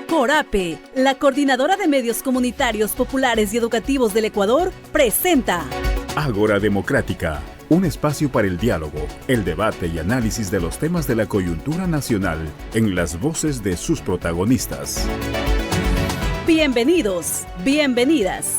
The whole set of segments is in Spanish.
Corape, la Coordinadora de Medios Comunitarios Populares y Educativos del Ecuador, presenta Ágora Democrática, un espacio para el diálogo, el debate y análisis de los temas de la coyuntura nacional en las voces de sus protagonistas. Bienvenidos, bienvenidas.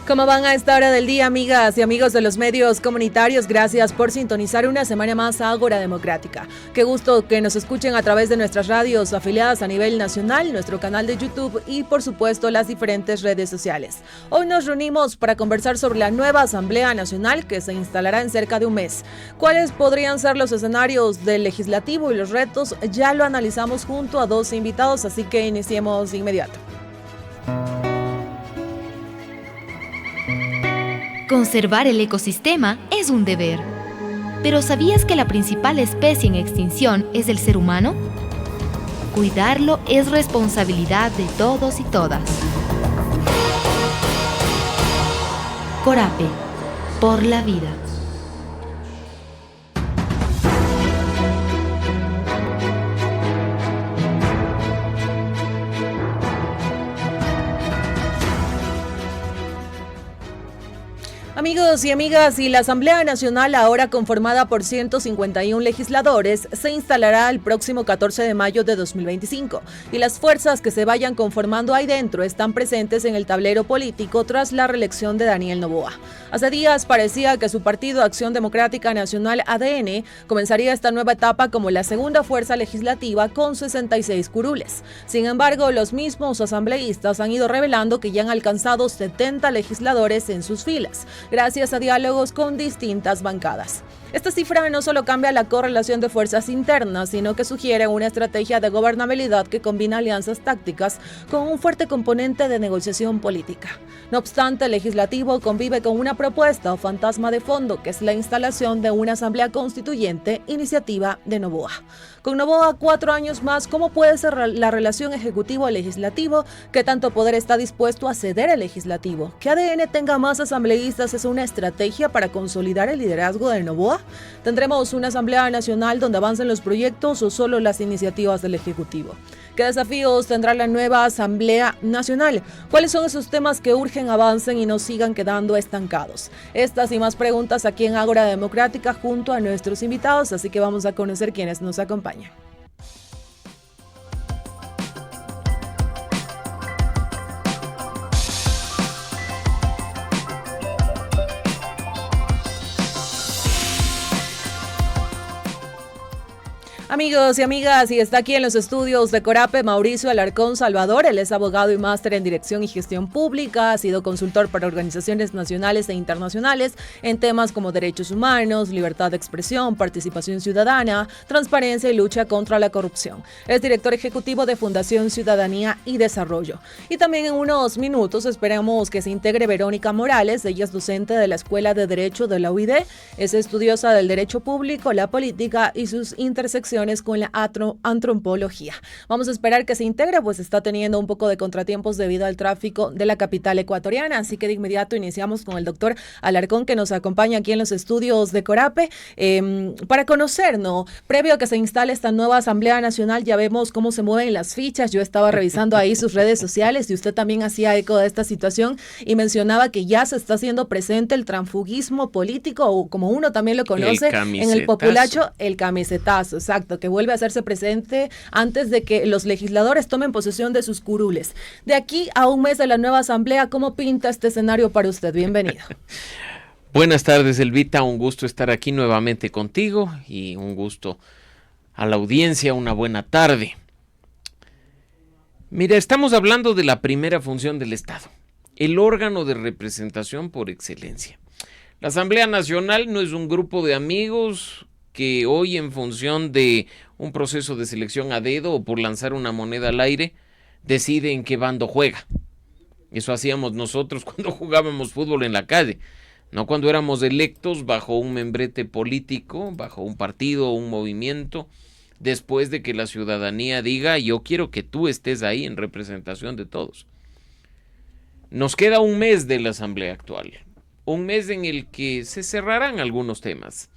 ¿Cómo van a esta hora del día, amigas y amigos de los medios comunitarios? Gracias por sintonizar una semana más a Ágora Democrática. Qué gusto que nos escuchen a través de nuestras radios afiliadas a nivel nacional, nuestro canal de YouTube y, por supuesto, las diferentes redes sociales. Hoy nos reunimos para conversar sobre la nueva Asamblea Nacional que se instalará en cerca de un mes. ¿Cuáles podrían ser los escenarios del legislativo y los retos? Ya lo analizamos junto a dos invitados, así que iniciemos de inmediato. Conservar el ecosistema es un deber. ¿Pero sabías que la principal especie en extinción es el ser humano? Cuidarlo es responsabilidad de todos y todas. Corape, por la vida. Amigos y amigas, y la Asamblea Nacional, ahora conformada por 151 legisladores, se instalará el próximo 14 de mayo de 2025. Y las fuerzas que se vayan conformando ahí dentro están presentes en el tablero político tras la reelección de Daniel Noboa. Hace días parecía que su partido Acción Democrática Nacional, ADN, comenzaría esta nueva etapa como la segunda fuerza legislativa con 66 curules. Sin embargo, los mismos asambleístas han ido revelando que ya han alcanzado 70 legisladores en sus filas, gracias a diálogos con distintas bancadas. Esta cifra no solo cambia la correlación de fuerzas internas, sino que sugiere una estrategia de gobernabilidad que combina alianzas tácticas con un fuerte componente de negociación política. No obstante, el legislativo convive con una propuesta o fantasma de fondo, que es la instalación de una asamblea constituyente, iniciativa de Noboa. Con Noboa 4 años más, ¿cómo puede ser la relación ejecutivo-legislativo? ¿Qué tanto poder está dispuesto a ceder el legislativo? ¿Que ADN tenga más asambleístas es una estrategia para consolidar el liderazgo de Noboa? ¿Tendremos una Asamblea Nacional donde avancen los proyectos o solo las iniciativas del Ejecutivo? ¿Qué desafíos tendrá la nueva Asamblea Nacional? ¿Cuáles son esos temas que urgen avancen y no sigan quedando estancados? Estas y más preguntas aquí en Ágora Democrática junto a nuestros invitados, así que vamos a conocer quiénes nos acompañan. Amigos y amigas, y está aquí en los estudios de Corape Mauricio Alarcón Salvador. Él es abogado y máster en Dirección y Gestión Pública, ha sido consultor para organizaciones nacionales e internacionales en temas como derechos humanos, libertad de expresión, participación ciudadana, transparencia y lucha contra la corrupción. Es director ejecutivo de Fundación Ciudadanía y Desarrollo. Y también en unos minutos esperamos que se integre Verónica Morales. Ella es docente de la Escuela de Derecho de la UID, es estudiosa del derecho público, la política y sus intersecciones con la antropología. Vamos a esperar que se integre, pues está teniendo un poco de contratiempos debido al tráfico de la capital ecuatoriana, así que de inmediato iniciamos con el doctor Alarcón, que nos acompaña aquí en los estudios de Corape, para conocer, ¿no? Previo a que se instale esta nueva Asamblea Nacional, ya vemos cómo se mueven las fichas. Yo estaba revisando ahí sus redes sociales y usted también hacía eco de esta situación y mencionaba que ya se está haciendo presente el transfugismo político, o como uno también lo conoce en el populacho, el camisetazo, exacto, que vuelve a hacerse presente antes de que los legisladores tomen posesión de sus curules. De aquí a un mes de la nueva asamblea, ¿cómo pinta este escenario para usted? Bienvenido. Buenas tardes, Elvita, un gusto estar aquí nuevamente contigo y un gusto a la audiencia, una buena tarde. Mira, estamos hablando de la primera función del Estado, el órgano de representación por excelencia. La Asamblea Nacional no es un grupo de amigos que hoy, en función de un proceso de selección a dedo o por lanzar una moneda al aire, decide en qué bando juega. Eso hacíamos nosotros cuando jugábamos fútbol en la calle. no cuando éramos electos bajo un membrete político, bajo un partido o un movimiento, después de que la ciudadanía diga yo quiero que tú estés ahí en representación de todos. Nos queda un mes de la asamblea actual, un mes en el que se cerrarán algunos temas,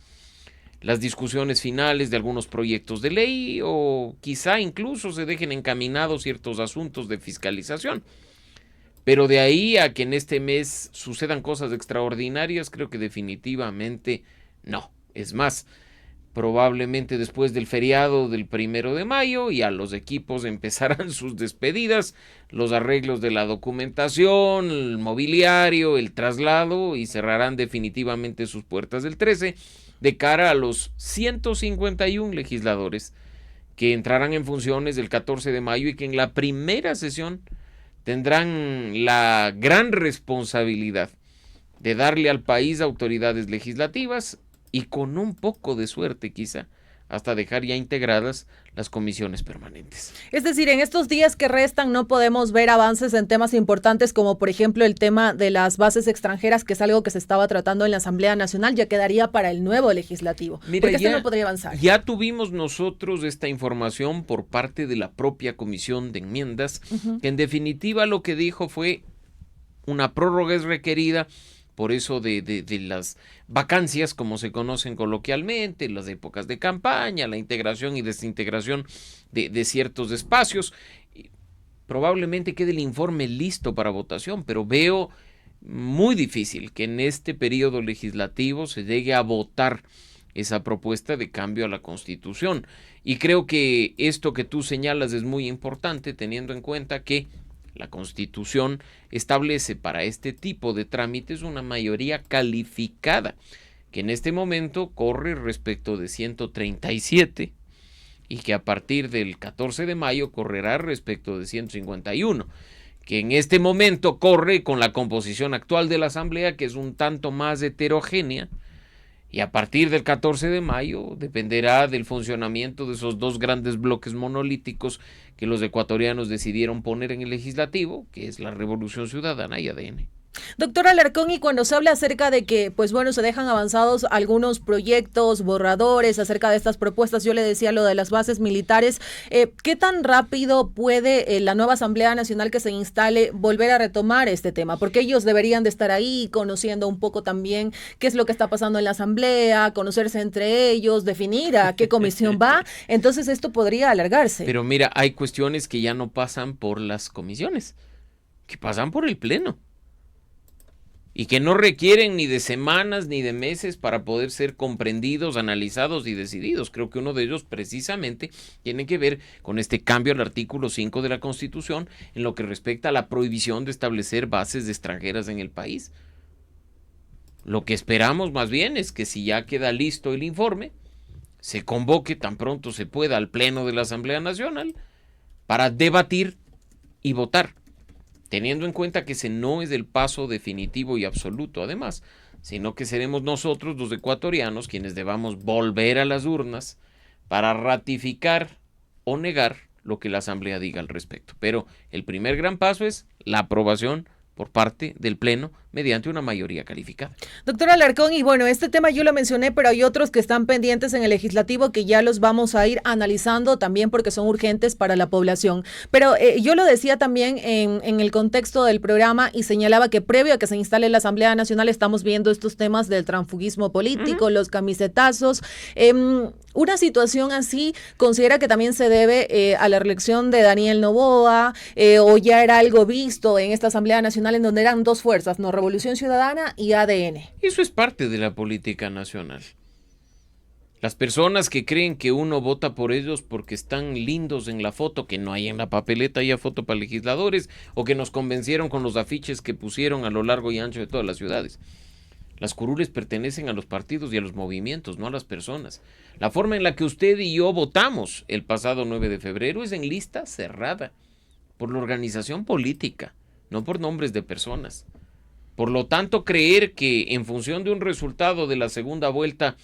las discusiones finales de algunos proyectos de ley o quizá incluso se dejen encaminados ciertos asuntos de fiscalización. Pero de ahí a que en este mes sucedan cosas extraordinarias, creo que definitivamente no. Es más, probablemente después del feriado del 1 de mayo ya los equipos empezarán sus despedidas, los arreglos de la documentación, el mobiliario, el traslado y cerrarán definitivamente sus puertas del 13 de cara a los 151 legisladores que entrarán en funciones el 14 de mayo y que en la primera sesión tendrán la gran responsabilidad de darle al país autoridades legislativas y con un poco de suerte quizá hasta dejar ya integradas las comisiones permanentes. Es decir, en estos días que restan no podemos ver avances en temas importantes como por ejemplo el tema de las bases extranjeras, que es algo que se estaba tratando en la Asamblea Nacional, ya quedaría para el nuevo legislativo. Mira, porque no podría avanzar. Ya tuvimos nosotros esta información por parte de la propia Comisión de Enmiendas, que en definitiva lo que dijo fue una prórroga es requerida por eso de las vacancias, como se conocen coloquialmente, las épocas de campaña, la integración y desintegración de ciertos espacios. Probablemente quede el informe listo para votación, pero veo muy difícil que en este periodo legislativo se llegue a votar esa propuesta de cambio a la Constitución. Y creo que esto que tú señalas es muy importante, teniendo en cuenta que la Constitución establece para este tipo de trámites una mayoría calificada, que en este momento corre respecto de 137 y que a partir del 14 de mayo correrá respecto de 151, que en este momento corre con la composición actual de la Asamblea, que es un tanto más heterogénea, y a partir del 14 de mayo dependerá del funcionamiento de esos dos grandes bloques monolíticos que los ecuatorianos decidieron poner en el legislativo, que es la Revolución Ciudadana y ADN. Doctor Alarcón, y cuando se habla acerca de que, pues bueno, se dejan avanzados algunos proyectos, borradores acerca de estas propuestas, yo le decía lo de las bases militares, ¿qué tan rápido puede la nueva Asamblea Nacional que se instale volver a retomar este tema? Porque ellos deberían de estar ahí conociendo un poco también qué es lo que está pasando en la Asamblea, conocerse entre ellos, definir a qué comisión va, entonces esto podría alargarse. Pero mira, hay cuestiones que ya no pasan por las comisiones, que pasan por el Pleno. Y que no requieren ni de semanas ni de meses para poder ser comprendidos, analizados y decididos. Creo que uno de ellos precisamente tiene que ver con este cambio al artículo 5 de la Constitución en lo que respecta a la prohibición de establecer bases extranjeras en el país. Lo que esperamos más bien es que si ya queda listo el informe, se convoque tan pronto se pueda al Pleno de la Asamblea Nacional para debatir y votar, teniendo en cuenta que ese no es el paso definitivo y absoluto, además, sino que seremos nosotros, los ecuatorianos, quienes debamos volver a las urnas para ratificar o negar lo que la Asamblea diga al respecto. Pero el primer gran paso es la aprobación por parte del Pleno mediante una mayoría calificada. Doctor Alarcón, y bueno, este tema yo lo mencioné, pero hay otros que están pendientes en el legislativo que ya los vamos a ir analizando también porque son urgentes para la población. Pero yo lo decía también en el contexto del programa y señalaba que previo a que se instale la Asamblea Nacional estamos viendo estos temas del transfugismo político, los camisetazos. Una situación así considera que también se debe a la reelección de Daniel Noboa o ya era algo visto en esta Asamblea Nacional en donde eran dos fuerzas, ¿no? Revolución Ciudadana y ADN. Eso es parte de la política nacional. Las personas que creen que uno vota por ellos porque están lindos en la foto, que no hay en la papeleta ya foto para legisladores, o que nos convencieron con los afiches que pusieron a lo largo y ancho de todas las ciudades. Las curules pertenecen a los partidos y a los movimientos, no a las personas. La forma en la que usted y yo votamos el pasado 9 de febrero es en lista cerrada, por la organización política, no por nombres de personas. Por lo tanto, creer que en función de un resultado de la segunda vuelta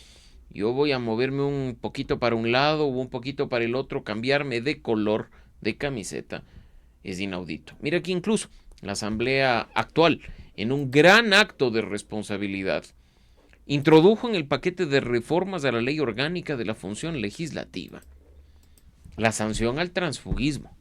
yo voy a moverme un poquito para un lado o un poquito para el otro, cambiarme de color de camiseta, es inaudito. Mira que incluso la Asamblea actual en un gran acto de responsabilidad, introdujo en el paquete de reformas a la ley orgánica de la función legislativa la sanción al transfugismo,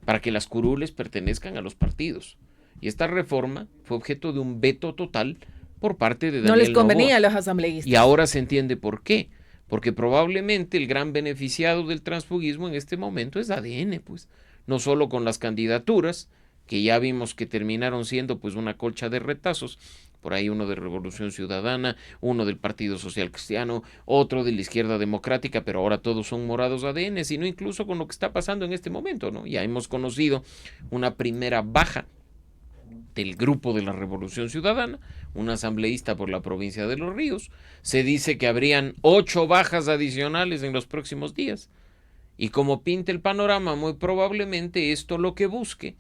para que las curules pertenezcan a los partidos. Y esta reforma fue objeto de un veto total por parte de Daniel No les convenía Noboa. a los asambleístas. Y ahora se entiende por qué. Porque probablemente el gran beneficiado del transfugismo en este momento es ADN, pues. No solo con las candidaturas, que ya vimos que terminaron siendo pues una colcha de retazos. Por ahí uno de Revolución Ciudadana, uno del Partido Social Cristiano, otro de la Izquierda Democrática, pero ahora todos son morados ADN, sino incluso con lo que está pasando en este momento, ¿no? Ya hemos conocido una primera baja del grupo de la Revolución Ciudadana, un asambleísta por la provincia de Los Ríos. Se dice que habrían 8 bajas adicionales en los próximos días. Y como pinta el panorama, muy probablemente esto lo que busque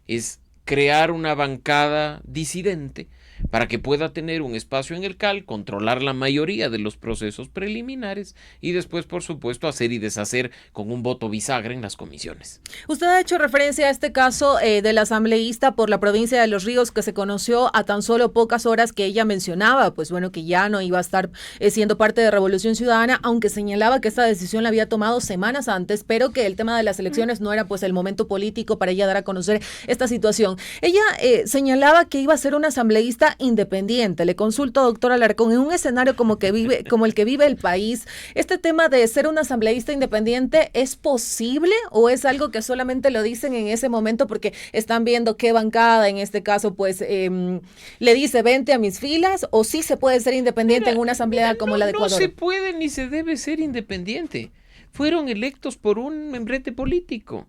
es crear una bancada disidente para que pueda tener un espacio en el CAL, controlar la mayoría de los procesos preliminares y después, por supuesto, hacer y deshacer con un voto bisagra en las comisiones. Usted ha hecho referencia a este caso del asambleísta por la provincia de Los Ríos que se conoció a tan solo pocas horas que ella mencionaba, pues bueno, que ya no iba a estar siendo parte de Revolución Ciudadana, aunque señalaba que esta decisión la había tomado semanas antes, pero que el tema de las elecciones no era pues el momento político para ella dar a conocer esta situación. Ella señalaba que iba a ser una asambleísta independiente. Le consulto, doctora Alarcón, en un escenario como el que vive el país, ¿este tema de ser un asambleísta independiente es posible o es algo que solamente lo dicen en ese momento porque están viendo qué bancada, en este caso, pues le dice vente a mis filas, o sí se puede ser independiente en una asamblea como la de Ecuador? No se puede ni se debe ser independiente. Fueron electos por un membrete político.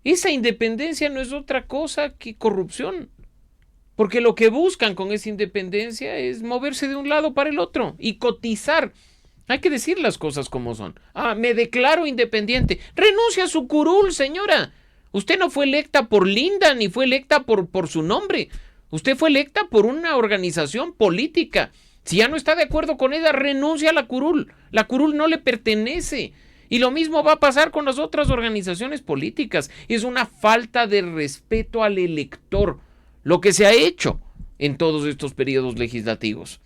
Esa independencia no es otra cosa que corrupción. Porque lo que buscan con esa independencia es moverse de un lado para el otro y cotizar. Hay que decir las cosas como son. Me declaro independiente. Renuncia a su curul, señora. Usted no fue electa por Linda ni fue electa por su nombre. Usted fue electa por una organización política. Si ya no está de acuerdo con ella, renuncia a la curul. La curul no le pertenece. Y lo mismo va a pasar con las otras organizaciones políticas. Es una falta de respeto al elector lo que se ha hecho en todos estos periodos legislativos.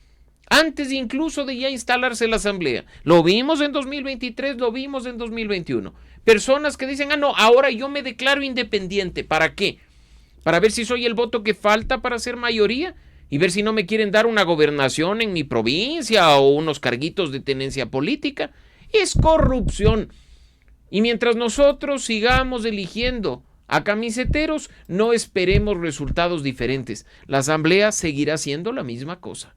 Antes incluso de ya instalarse la asamblea. Lo vimos en 2023, lo vimos en 2021. Personas que dicen, no, ahora yo me declaro independiente. ¿Para qué? Para ver si soy el voto que falta para ser mayoría y ver si no me quieren dar una gobernación en mi provincia o unos carguitos de tenencia política. Es corrupción. Y mientras nosotros sigamos eligiendo a camiseteros, no esperemos resultados diferentes. La asamblea seguirá siendo la misma cosa.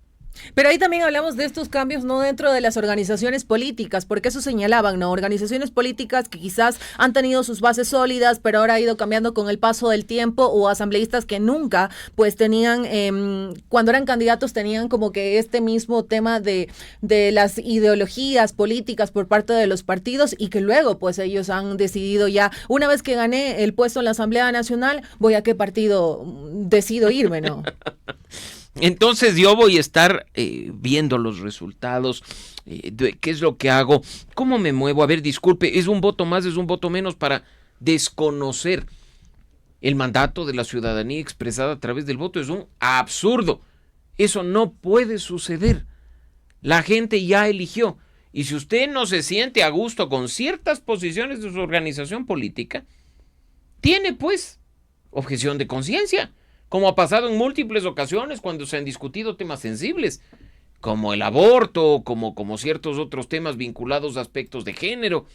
Pero ahí también hablamos de estos cambios no dentro de las organizaciones políticas, porque eso señalaban, ¿no? Organizaciones políticas que quizás han tenido sus bases sólidas, pero ahora ha ido cambiando con el paso del tiempo, o asambleístas que nunca, pues tenían, cuando eran candidatos tenían como que este mismo tema de las ideologías políticas por parte de los partidos, y que luego pues ellos han decidido ya, una vez que gané el puesto en la Asamblea Nacional, voy a qué partido decido irme, ¿no? Entonces yo voy a estar viendo los resultados, qué es lo que hago, cómo me muevo. A ver, disculpe, es un voto más, es un voto menos para desconocer el mandato de la ciudadanía expresada a través del voto. Es un absurdo. Eso no puede suceder. La gente ya eligió. Y si usted no se siente a gusto con ciertas posiciones de su organización política, tiene pues objeción de conciencia. Como ha pasado en múltiples ocasiones cuando se han discutido temas sensibles, como el aborto, como ciertos otros temas vinculados a aspectos de género.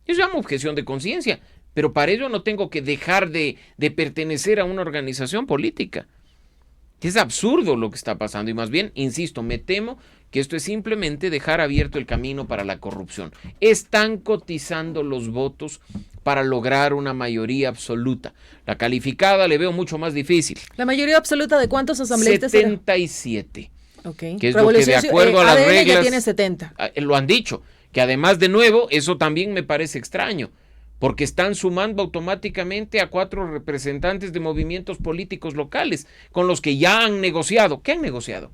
Eso se llama objeción de conciencia, pero para ello no tengo que dejar de pertenecer a una organización política. Es absurdo lo que está pasando y más bien, insisto, me temo que esto es simplemente dejar abierto el camino para la corrupción. Están cotizando los votos para lograr una mayoría absoluta. La calificada le veo mucho más difícil. ¿La mayoría absoluta de cuántos asambleístas? 77. Okay. Que es lo que de acuerdo a las ADN reglas... ya tiene 70. Lo han dicho, que además de nuevo, eso también me parece extraño, porque están sumando automáticamente a 4 representantes de movimientos políticos locales, con los que ya han negociado. ¿Qué han negociado?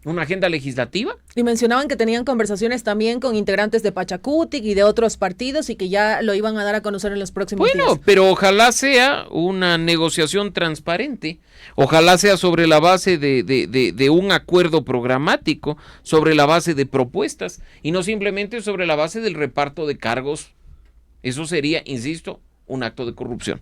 ¿Una agenda legislativa? Y mencionaban que tenían conversaciones también con integrantes de Pachacutic y de otros partidos y que ya lo iban a dar a conocer en los próximos días. Bueno, pero ojalá sea una negociación transparente, ojalá sea sobre la base de un acuerdo programático, sobre la base de propuestas y no simplemente sobre la base del reparto de cargos. Eso sería, insisto, un acto de corrupción.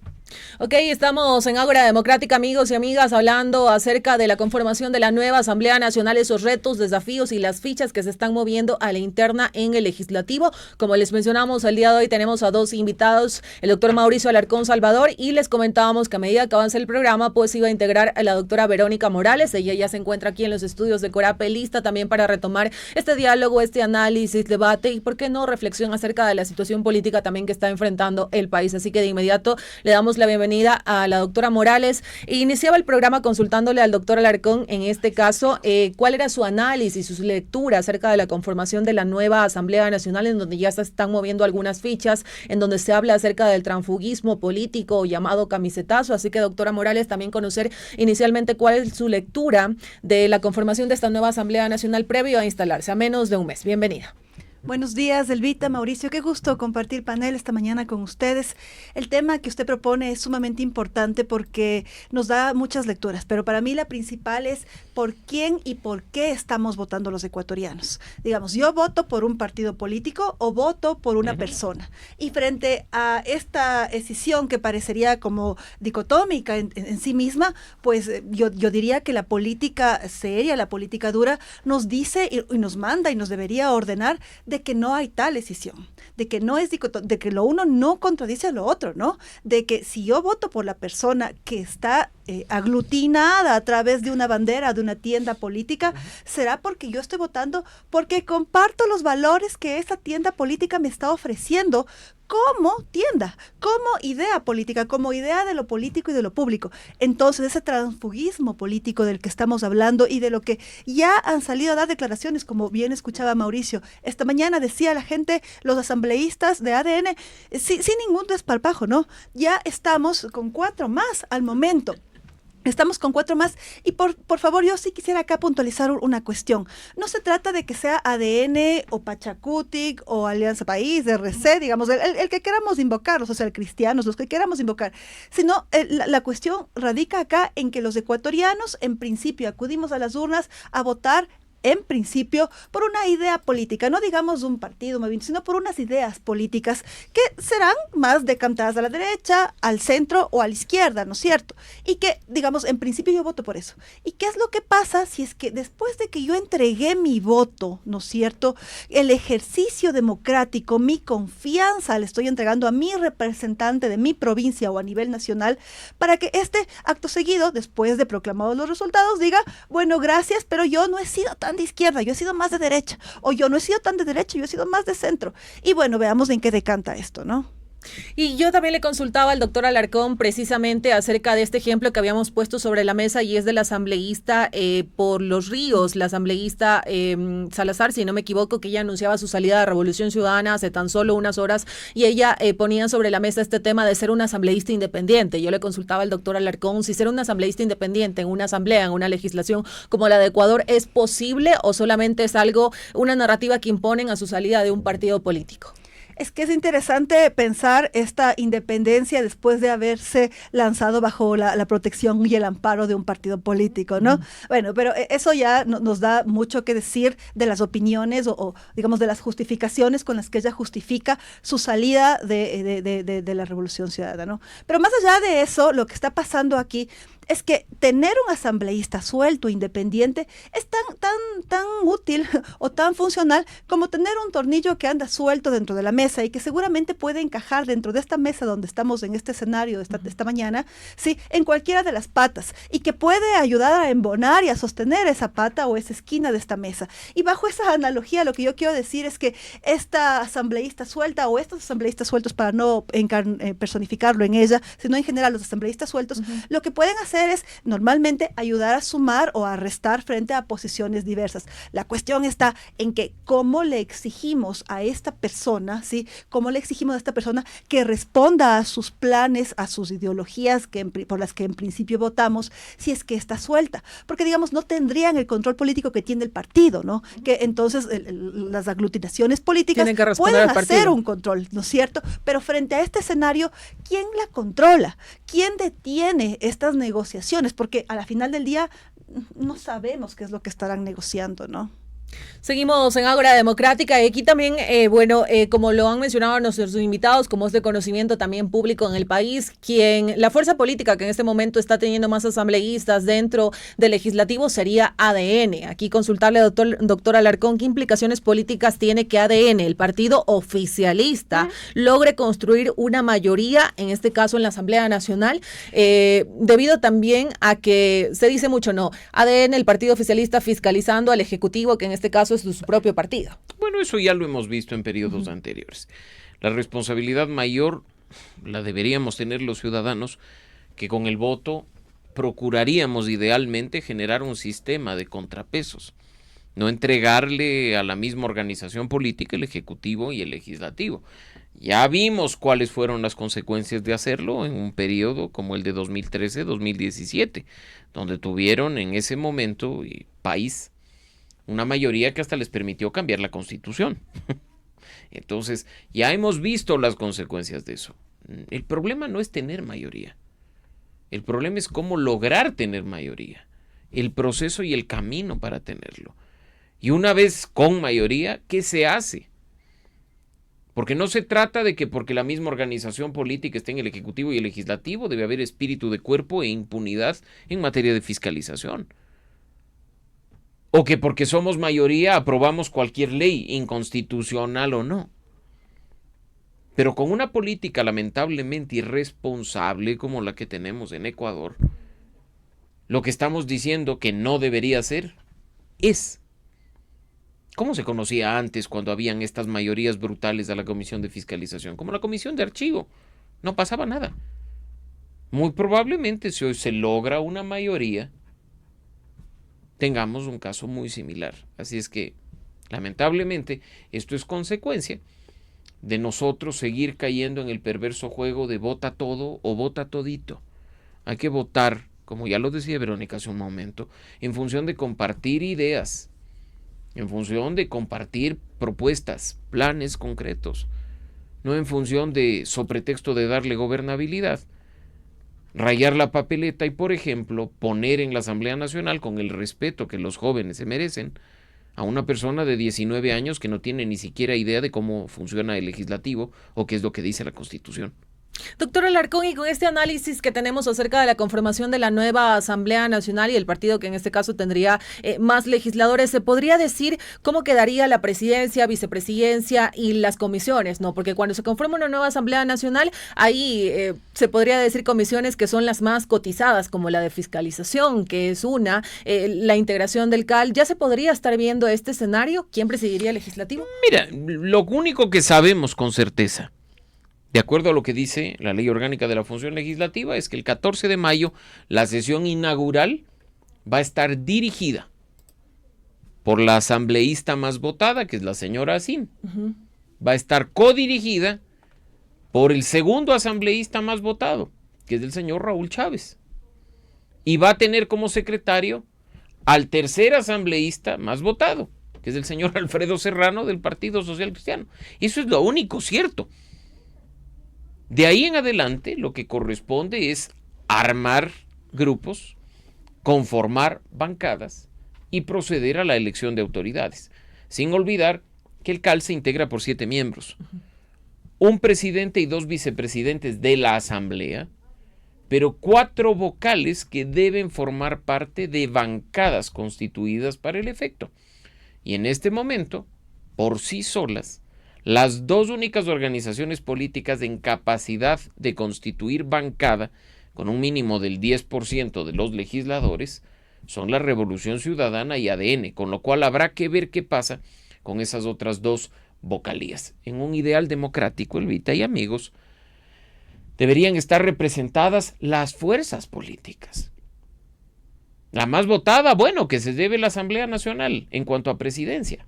Ok, estamos en Ágora Democrática, amigos y amigas, hablando acerca de la conformación de la nueva Asamblea Nacional, esos retos, desafíos y las fichas que se están moviendo a la interna en el Legislativo. Como les mencionamos, el día de hoy tenemos a dos invitados, el doctor Mauricio Alarcón Salvador, y les comentábamos que a medida que avance el programa, pues iba a integrar a la doctora Verónica Morales. Ella ya se encuentra aquí en los estudios de Corape, lista también para retomar este diálogo, este análisis, debate y, ¿por qué no?, reflexión acerca de la situación política también que está enfrentando el país. Así que de inmediato le damos la bienvenida a la doctora Morales. Iniciaba el programa consultándole al doctor Alarcón, en este caso, cuál era su análisis, su lectura acerca de la conformación de la nueva Asamblea Nacional, en donde ya se están moviendo algunas fichas, en donde se habla acerca del transfugismo político llamado camisetazo. Así que, doctora Morales, también conocer inicialmente cuál es su lectura de la conformación de esta nueva Asamblea Nacional previo a instalarse a menos de un mes. Bienvenida. Buenos días, Elvita, Mauricio, qué gusto compartir panel esta mañana con ustedes. El tema que usted propone es sumamente importante porque nos da muchas lecturas, pero para mí la principal es por quién y por qué estamos votando los ecuatorianos. Digamos, yo voto por un partido político o voto por una persona. Y frente a esta decisión que parecería como dicotómica en sí misma, pues yo diría que la política seria, la política dura, nos dice y nos manda y nos debería ordenar de que no hay tal decisión, de que no es de que lo uno no contradice a lo otro, ¿no? De que si yo voto por la persona que está aglutinada a través de una bandera, de una tienda política, será porque yo estoy votando porque comparto los valores que esa tienda política me está ofreciendo como tienda, como idea política, como idea de lo político y de lo público. Entonces, ese transfugismo político del que estamos hablando y de lo que ya han salido a dar declaraciones, como bien escuchaba Mauricio, esta mañana decía la gente, los asambleístas de ADN, sin ningún desparpajo, ¿no? Ya estamos con 4 más al momento. Estamos con 4 más y por favor, yo sí quisiera acá puntualizar una cuestión. No se trata de que sea ADN o Pachacutic o Alianza País, RC, digamos, el que queramos invocar, los socialcristianos, los que queramos invocar, sino la cuestión radica acá en que los ecuatorianos en principio acudimos a las urnas a votar en principio por una idea política, no digamos un partido, sino por unas ideas políticas que serán más decantadas a la derecha, al centro o a la izquierda, ¿no es cierto? Y que, digamos, en principio yo voto por eso. ¿Y qué es lo que pasa si es que después de que yo entregué mi voto, ¿no es cierto?, el ejercicio democrático, mi confianza le estoy entregando a mi representante de mi provincia o a nivel nacional, para que este acto seguido, después de proclamados los resultados, diga, bueno, gracias, pero yo no he sido tan de izquierda, yo he sido más de derecha, o yo no he sido tan de derecha, yo he sido más de centro. Y bueno, veamos en qué decanta esto, ¿no? Y yo también le consultaba al doctor Alarcón precisamente acerca de este ejemplo que habíamos puesto sobre la mesa, y es de la asambleísta por Los Ríos, la asambleísta Salazar, si no me equivoco, que ella anunciaba su salida de Revolución Ciudadana hace tan solo unas horas, y ella ponía sobre la mesa este tema de ser una asambleísta independiente. Yo le consultaba al doctor Alarcón si ser una asambleísta independiente en una asamblea, en una legislación como la de Ecuador, ¿es posible o solamente es algo, una narrativa que imponen a su salida de un partido político? Es que es interesante pensar esta independencia después de haberse lanzado bajo la protección y el amparo de un partido político, ¿no? Bueno, pero eso ya nos da mucho que decir de las opiniones o digamos, de las justificaciones con las que ella justifica su salida de la Revolución Ciudadana, ¿no? Pero más allá de eso, lo que está pasando aquí es que tener un asambleísta suelto, independiente, es tan útil o tan funcional como tener un tornillo que anda suelto dentro de la mesa y que seguramente puede encajar dentro de esta mesa donde estamos en este escenario esta mañana, sí, en cualquiera de las patas, y que puede ayudar a embonar y a sostener esa pata o esa esquina de esta mesa. Y bajo esa analogía, lo que yo quiero decir es que esta asambleísta suelta o estos asambleístas sueltos, para no personificarlo en ella, sino en general los asambleístas sueltos, lo que pueden hacer hacer es normalmente ayudar a sumar o a restar frente a posiciones diversas. La cuestión está en que cómo le exigimos a esta persona, ¿sí? Cómo le exigimos a esta persona que responda a sus planes, a sus ideologías por las que en principio votamos, si es que está suelta. Porque, digamos, no tendrían el control político que tiene el partido, ¿no? Que entonces las aglutinaciones políticas pueden hacer un control, ¿no es cierto? Pero frente a este escenario, ¿quién la controla? ¿Quién detiene estas negociaciones? Porque a la final del día no sabemos qué es lo que estarán negociando, ¿no? Seguimos en Ágora Democrática y aquí también, como lo han mencionado nuestros invitados, como es de conocimiento también público en el país, la fuerza política que en este momento está teniendo más asambleístas dentro del legislativo sería ADN. Aquí consultarle, doctor Alarcón, ¿qué implicaciones políticas tiene que ADN, el partido oficialista, logre construir una mayoría, en este caso en la Asamblea Nacional, debido también a que se dice mucho, no, ADN, el partido oficialista fiscalizando al Ejecutivo, que en este caso es de su propio partido? Bueno, eso ya lo hemos visto en periodos anteriores. La responsabilidad mayor la deberíamos tener los ciudadanos, que con el voto procuraríamos idealmente generar un sistema de contrapesos, no entregarle a la misma organización política el Ejecutivo y el Legislativo. Ya vimos cuáles fueron las consecuencias de hacerlo en un periodo como el de 2013-2017, donde tuvieron en ese momento país una mayoría que hasta les permitió cambiar la Constitución. Entonces, ya hemos visto las consecuencias de eso. El problema no es tener mayoría. El problema es cómo lograr tener mayoría. El proceso y el camino para tenerlo. Y una vez con mayoría, ¿qué se hace? Porque no se trata de que porque la misma organización política esté en el Ejecutivo y el Legislativo debe haber espíritu de cuerpo e impunidad en materia de fiscalización. O que porque somos mayoría aprobamos cualquier ley, inconstitucional o no. Pero con una política lamentablemente irresponsable como la que tenemos en Ecuador, lo que estamos diciendo que no debería ser es. ¿Cómo se conocía antes cuando habían estas mayorías brutales a la Comisión de Fiscalización? Como la Comisión de Archivo. No pasaba nada. Muy probablemente si hoy se logra una mayoría, tengamos un caso muy similar. Así es que, lamentablemente, esto es consecuencia de nosotros seguir cayendo en el perverso juego de vota todo o vota todito. Hay que votar, como ya lo decía Verónica hace un momento, en función de compartir ideas, en función de compartir propuestas, planes concretos, no en función de, sobre pretexto de darle gobernabilidad, rayar la papeleta y, por ejemplo, poner en la Asamblea Nacional, con el respeto que los jóvenes se merecen, a una persona de 19 años que no tiene ni siquiera idea de cómo funciona el legislativo o qué es lo que dice la Constitución. Doctor Alarcón, y con este análisis que tenemos acerca de la conformación de la nueva Asamblea Nacional y el partido que en este caso tendría más legisladores, ¿se podría decir cómo quedaría la presidencia, vicepresidencia y las comisiones? ¿No? Porque cuando se conforma una nueva Asamblea Nacional, ahí se podría decir comisiones que son las más cotizadas, como la de fiscalización, que es la integración del CAL. ¿Ya se podría estar viendo este escenario? ¿Quién presidiría el legislativo? Mira, lo único que sabemos con certeza, de acuerdo a lo que dice la Ley Orgánica de la Función Legislativa, es que el 14 de mayo la sesión inaugural va a estar dirigida por la asambleísta más votada, que es la señora Asín. Va a estar codirigida por el segundo asambleísta más votado, que es el señor Raúl Chávez. Y va a tener como secretario al tercer asambleísta más votado, que es el señor Alfredo Serrano del Partido Social Cristiano. Eso es lo único cierto. De ahí en adelante, lo que corresponde es armar grupos, conformar bancadas y proceder a la elección de autoridades. Sin olvidar que el CAL se integra por 7 miembros. Un presidente y 2 vicepresidentes de la Asamblea, pero 4 vocales que deben formar parte de bancadas constituidas para el efecto. Y en este momento, por sí solas, las 2 únicas organizaciones políticas en capacidad de constituir bancada con un mínimo del 10% de los legisladores son la Revolución Ciudadana y ADN, con lo cual habrá que ver qué pasa con esas otras 2 vocalías. En un ideal democrático, Elvita y amigos, deberían estar representadas las fuerzas políticas. La más votada, bueno, que se lleve la Asamblea Nacional en cuanto a presidencia.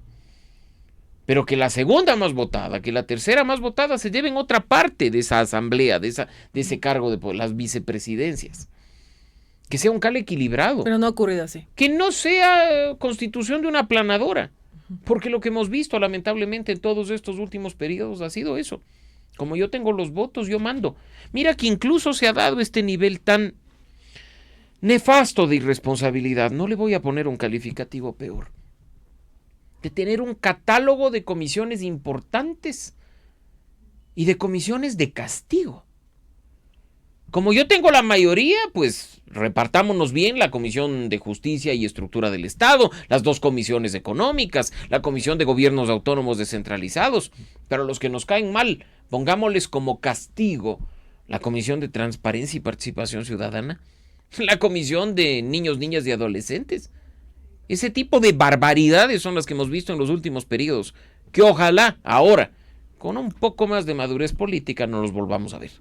Pero que la segunda más votada, que la tercera más votada se lleven otra parte de esa asamblea, de ese cargo de las vicepresidencias. Que sea un cale equilibrado. Pero no ha ocurrido así. Que no sea constitución de una aplanadora. Porque lo que hemos visto lamentablemente en todos estos últimos periodos ha sido eso. Como yo tengo los votos, yo mando. Mira que incluso se ha dado este nivel tan nefasto de irresponsabilidad. No le voy a poner un calificativo peor. De tener un catálogo de comisiones importantes y de comisiones de castigo. Como yo tengo la mayoría, pues repartámonos bien la Comisión de Justicia y Estructura del Estado, las 2 comisiones económicas, la Comisión de Gobiernos Autónomos Descentralizados. Pero los que nos caen mal, pongámosles como castigo la Comisión de Transparencia y Participación Ciudadana, la Comisión de Niños, Niñas y Adolescentes. Ese tipo de barbaridades son las que hemos visto en los últimos periodos, que ojalá ahora, con un poco más de madurez política, no los volvamos a ver.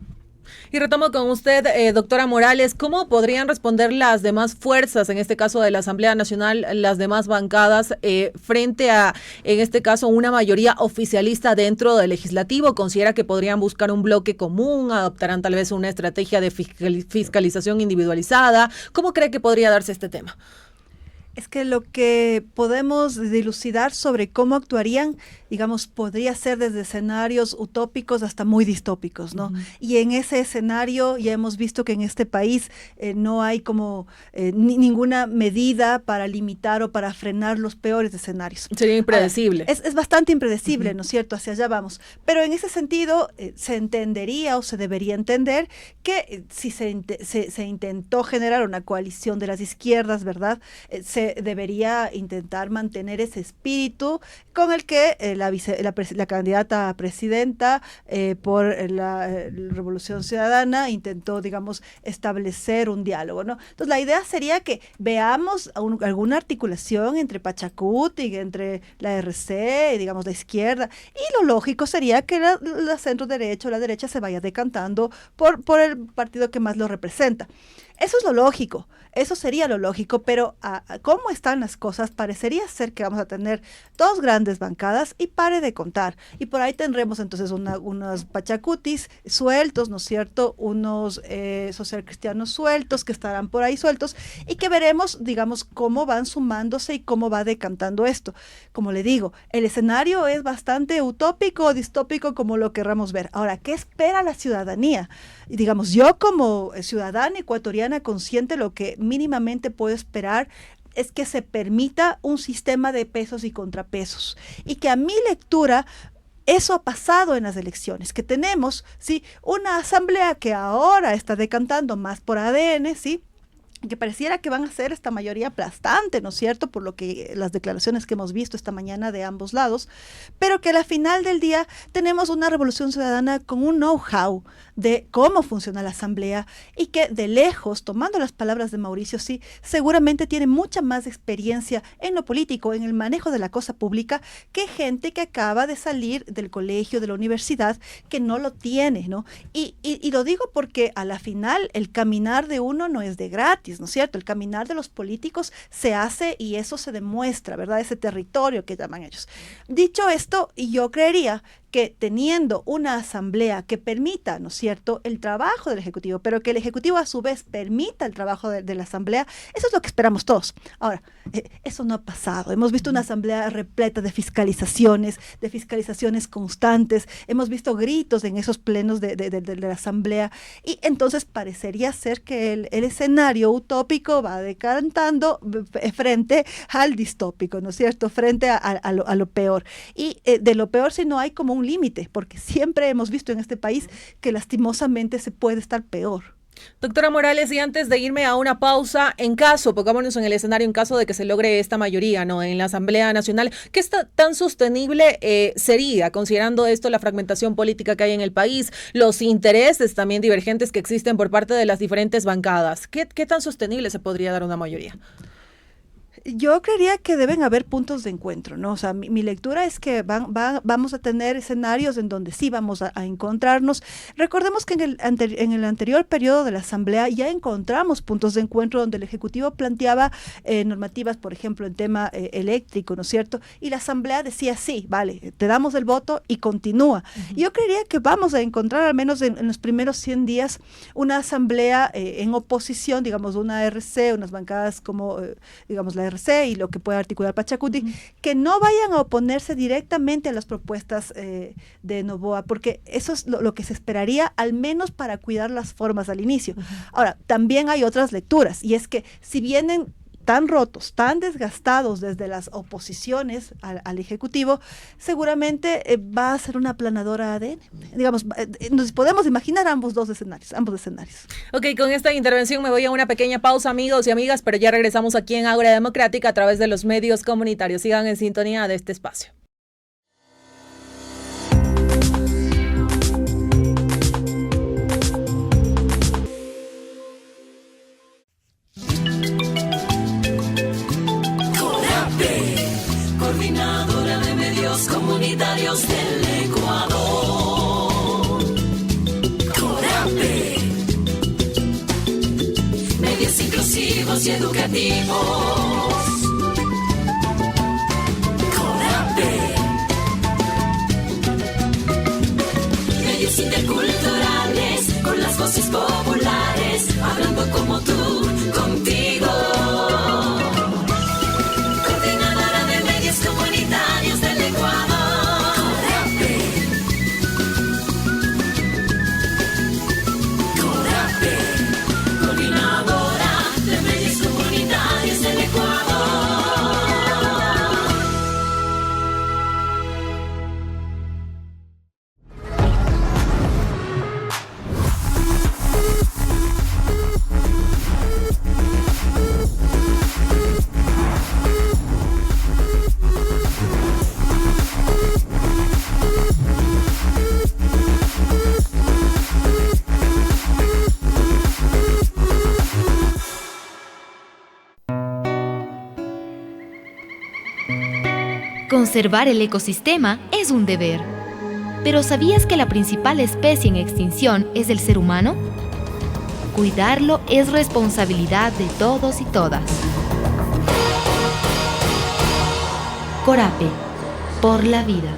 Y retomo con usted, doctora Morales, ¿cómo podrían responder las demás fuerzas, en este caso de la Asamblea Nacional, las demás bancadas, frente a, en este caso, una mayoría oficialista dentro del legislativo? ¿Considera que podrían buscar un bloque común, adoptarán tal vez una estrategia de fiscalización individualizada? ¿Cómo cree que podría darse este tema? Es que lo que podemos dilucidar sobre cómo actuarían, digamos, podría ser desde escenarios utópicos hasta muy distópicos, ¿no? Uh-huh. Y en ese escenario ya hemos visto que en este país no hay como ninguna medida para limitar o para frenar los peores escenarios. Sería impredecible. Ahora, es bastante impredecible, ¿no es cierto? Hacia allá vamos. Pero en ese sentido se entendería o se debería entender que si se intentó generar una coalición de las izquierdas, ¿verdad? Se debería intentar mantener ese espíritu con el que la candidata a presidenta por la Revolución Ciudadana intentó, digamos, establecer un diálogo, ¿no? Entonces la idea sería que veamos alguna articulación entre Pachacuti, entre la RC, digamos, la izquierda, y lo lógico sería que la centro derecha o la derecha se vaya decantando por el partido que más lo representa. Eso es lo lógico, eso sería lo lógico, pero ¿cómo están las cosas? Parecería ser que vamos a tener 2 grandes bancadas y pare de contar. Y por ahí tendremos entonces unos pachacutis sueltos, ¿no es cierto? Unos socialcristianos sueltos que estarán por ahí sueltos y que veremos, digamos, cómo van sumándose y cómo va decantando esto. Como le digo, el escenario es bastante utópico o distópico como lo querramos ver. Ahora, ¿qué espera la ciudadanía? Y digamos, yo como ciudadana ecuatoriana consciente, lo que mínimamente puedo esperar es que se permita un sistema de pesos y contrapesos y que a mi lectura eso ha pasado en las elecciones, que tenemos, ¿sí?, una asamblea que ahora está decantando más por ADN, ¿sí?, que pareciera que van a ser esta mayoría aplastante, ¿no es cierto?, por lo que las declaraciones que hemos visto esta mañana de ambos lados, pero que al final del día tenemos una revolución ciudadana con un know-how de cómo funciona la asamblea y que de lejos, tomando las palabras de Mauricio, sí, seguramente tiene mucha más experiencia en lo político, en el manejo de la cosa pública, que gente que acaba de salir del colegio, de la universidad, que no lo tiene, ¿no? Y lo digo porque a la final el caminar de uno no es de gratis, ¿no es cierto? El caminar de los políticos se hace y eso se demuestra, ¿verdad? Ese territorio que llaman ellos. Dicho esto, yo creería que teniendo una asamblea que permita, ¿no es cierto?, el trabajo del Ejecutivo, pero que el Ejecutivo a su vez permita el trabajo de la asamblea, eso es lo que esperamos todos. Ahora, eso no ha pasado. Hemos visto una asamblea repleta de fiscalizaciones constantes, hemos visto gritos en esos plenos de la asamblea y entonces parecería ser que el escenario utópico va decantando frente al distópico, ¿no es cierto?, frente a lo peor. Y de lo peor si no hay como un límite, porque siempre hemos visto en este país que lastimosamente se puede estar peor. Doctora Morales, y antes de irme a una pausa, en caso, pongámonos en el escenario, en caso de que se logre esta mayoría, ¿no?, en la Asamblea Nacional, ¿qué tan sostenible sería, considerando esto, la fragmentación política que hay en el país, los intereses también divergentes que existen por parte de las diferentes bancadas? ¿Qué tan sostenible se podría dar una mayoría? Yo creería que deben haber puntos de encuentro, ¿no? O sea, mi lectura es que vamos a tener escenarios en donde sí vamos a encontrarnos. Recordemos que en el anterior periodo de la Asamblea ya encontramos puntos de encuentro donde el Ejecutivo planteaba normativas, por ejemplo, en tema eléctrico, ¿no es cierto? Y la Asamblea decía, sí, vale, te damos el voto y continúa. Yo creería que vamos a encontrar, al menos en los primeros 100 días, una Asamblea en oposición, digamos, una RC, unas bancadas como, digamos, la RC y lo que pueda articular Pachacuti, que no vayan a oponerse directamente a las propuestas de Noboa, porque eso es lo que se esperaría, al menos para cuidar las formas al inicio. Ahora, también hay otras lecturas, y es que si vienen tan rotos, tan desgastados desde las oposiciones al Ejecutivo, seguramente va a ser una aplanadora ADN. Digamos, nos podemos imaginar ambos escenarios. Ok, con esta intervención me voy a una pequeña pausa, amigos y amigas, pero ya regresamos aquí en Ágora Democrática a través de los medios comunitarios. Sigan en sintonía de este espacio. Coordinadora de Medios Comunitarios del Ecuador. CORAPE. Medios inclusivos y educativos. CORAPE. Medios interculturales con las voces populares, hablando como tú, contigo. Comunitarios del Ecuador. CORAPE. Coordinadora de Medios Comunitarios del Ecuador. Conservar el ecosistema es un deber. ¿Pero sabías que la principal especie en extinción es el ser humano? Cuidarlo es responsabilidad de todos y todas. CORAPE, por la vida.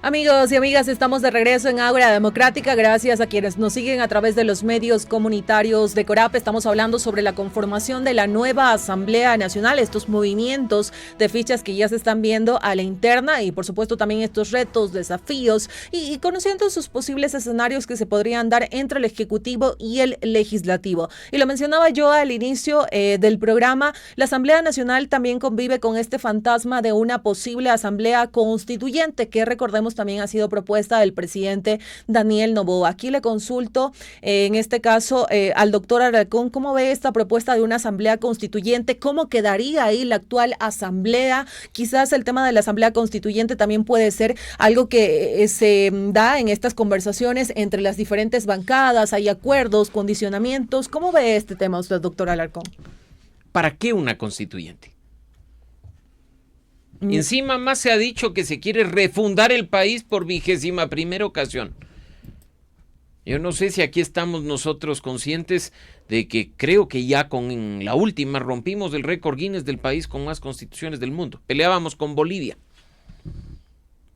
Amigos y amigas, estamos de regreso en Ágora Democrática. Gracias a quienes nos siguen a través de los medios comunitarios de CORAPE. Estamos hablando sobre la conformación de la nueva Asamblea Nacional, estos movimientos de fichas que ya se están viendo a la interna y por supuesto también estos retos, desafíos y conociendo sus posibles escenarios que se podrían dar entre el Ejecutivo y el Legislativo. Y lo mencionaba yo al inicio del programa, la Asamblea Nacional también convive con este fantasma de una posible Asamblea Constituyente que recordemos también ha sido propuesta del presidente Daniel Noboa. Aquí le consulto, en este caso, al doctor Alarcón, ¿cómo ve esta propuesta de una asamblea constituyente? ¿Cómo quedaría ahí la actual asamblea? Quizás el tema de la asamblea constituyente también puede ser algo que se da en estas conversaciones entre las diferentes bancadas, hay acuerdos, condicionamientos. ¿Cómo ve este tema usted, doctor Alarcón? ¿Para qué una constituyente? Encima más se ha dicho que se quiere refundar el país por 21ª ocasión. Yo no sé si aquí estamos nosotros conscientes de que creo que ya con la última rompimos el récord Guinness del país con más constituciones del mundo. Peleábamos con Bolivia.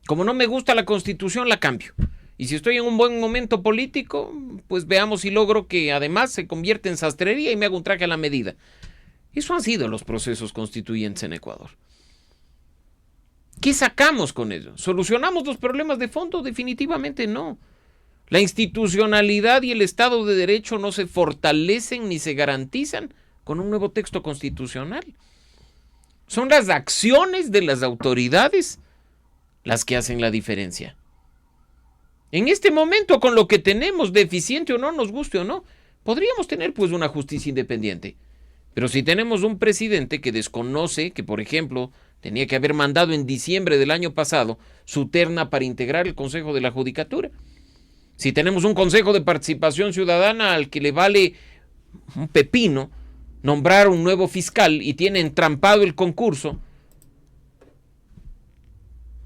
Como no me gusta la constitución, la cambio. Y si estoy en un buen momento político, pues veamos si logro que además se convierta en sastrería y me hago un traje a la medida. Eso han sido los procesos constituyentes en Ecuador. ¿Qué sacamos con ello? ¿Solucionamos los problemas de fondo? Definitivamente no. La institucionalidad y el Estado de Derecho no se fortalecen ni se garantizan con un nuevo texto constitucional. O Son las acciones de las autoridades las que hacen la diferencia. En este momento, con lo que tenemos, deficiente o no, nos guste o no, podríamos tener pues una justicia independiente. Pero si tenemos un presidente que desconoce que, por ejemplo, tenía que haber mandado en diciembre del año pasado su terna para integrar el Consejo de la Judicatura. Si tenemos un Consejo de Participación Ciudadana al que le vale un pepino nombrar un nuevo fiscal y tiene entrampado el concurso,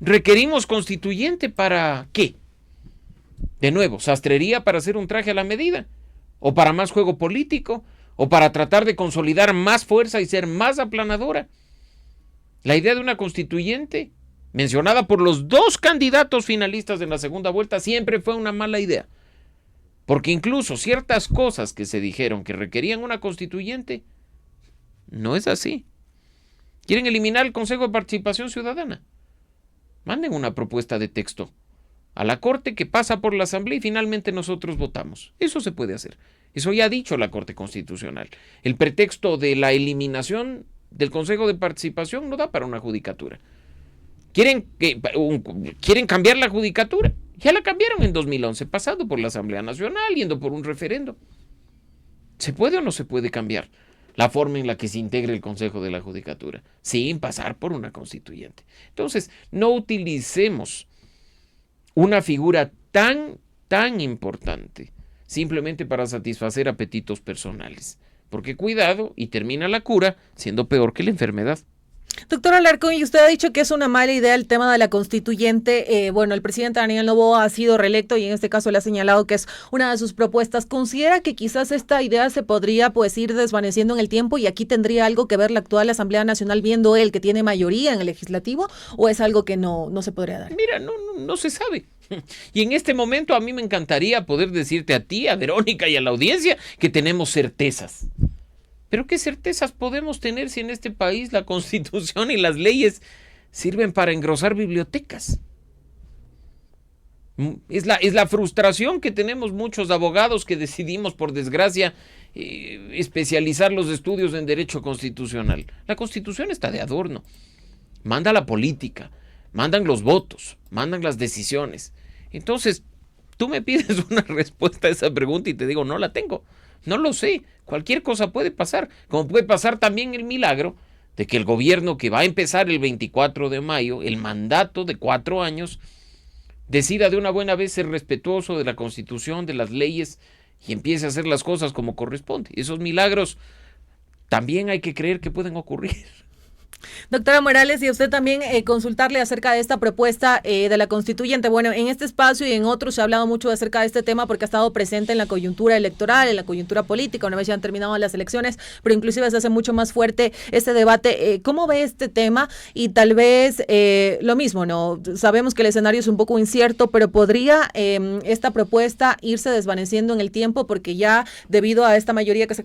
¿requerimos constituyente para qué? De nuevo, ¿sastrería para hacer un traje a la medida? ¿O para más juego político? ¿O para tratar de consolidar más fuerza y ser más aplanadora? La idea de una constituyente, mencionada por los dos candidatos finalistas en la segunda vuelta, siempre fue una mala idea. Porque incluso ciertas cosas que se dijeron que requerían una constituyente, no es así. ¿Quieren eliminar el Consejo de Participación Ciudadana? Manden una propuesta de texto a la Corte que pasa por la Asamblea y finalmente nosotros votamos. Eso se puede hacer. Eso ya ha dicho la Corte Constitucional. El pretexto de la eliminación del Consejo de Participación no da para una judicatura. ¿Quieren cambiar la judicatura? Ya la cambiaron en 2011, pasado por la Asamblea Nacional, yendo por un referendo. ¿Se puede o no se puede cambiar la forma en la que se integre el Consejo de la Judicatura sin pasar por una constituyente? Entonces, no utilicemos una figura tan importante simplemente para satisfacer apetitos personales. Porque cuidado, y termina la cura siendo peor que la enfermedad. Doctor Alarcón, y usted ha dicho que es una mala idea el tema de la constituyente. Bueno, el presidente Daniel Noboa ha sido reelecto y en este caso le ha señalado que es una de sus propuestas. ¿Considera que quizás esta idea se podría pues ir desvaneciendo en el tiempo y aquí tendría algo que ver la actual Asamblea Nacional viendo él que tiene mayoría en el legislativo o es algo que no se podría dar? Mira, no se sabe. Y en este momento a mí me encantaría poder decirte a ti, a Verónica y a la audiencia que tenemos certezas. Pero ¿qué certezas podemos tener si en este país la Constitución y las leyes sirven para engrosar bibliotecas? Es la frustración que tenemos muchos abogados que decidimos, por desgracia, especializar los estudios en derecho constitucional. La Constitución está de adorno. Manda la política, mandan los votos, mandan las decisiones. Entonces, tú me pides una respuesta a esa pregunta y te digo, no la tengo. No lo sé, cualquier cosa puede pasar, como puede pasar también el milagro de que el gobierno que va a empezar el 24 de mayo, el mandato de 4 años, decida de una buena vez ser respetuoso de la Constitución, de las leyes y empiece a hacer las cosas como corresponde. Esos milagros también hay que creer que pueden ocurrir. Doctora Morales, y a usted también consultarle acerca de esta propuesta de la constituyente. Bueno, en este espacio y en otros se ha hablado mucho acerca de este tema porque ha estado presente en la coyuntura electoral, en la coyuntura política, una vez ya han terminado las elecciones, pero inclusive se hace mucho más fuerte este debate. ¿Cómo ve este tema? Y tal vez lo mismo, ¿no? Sabemos que el escenario es un poco incierto, pero ¿podría esta propuesta irse desvaneciendo en el tiempo? Porque ya debido a esta mayoría que se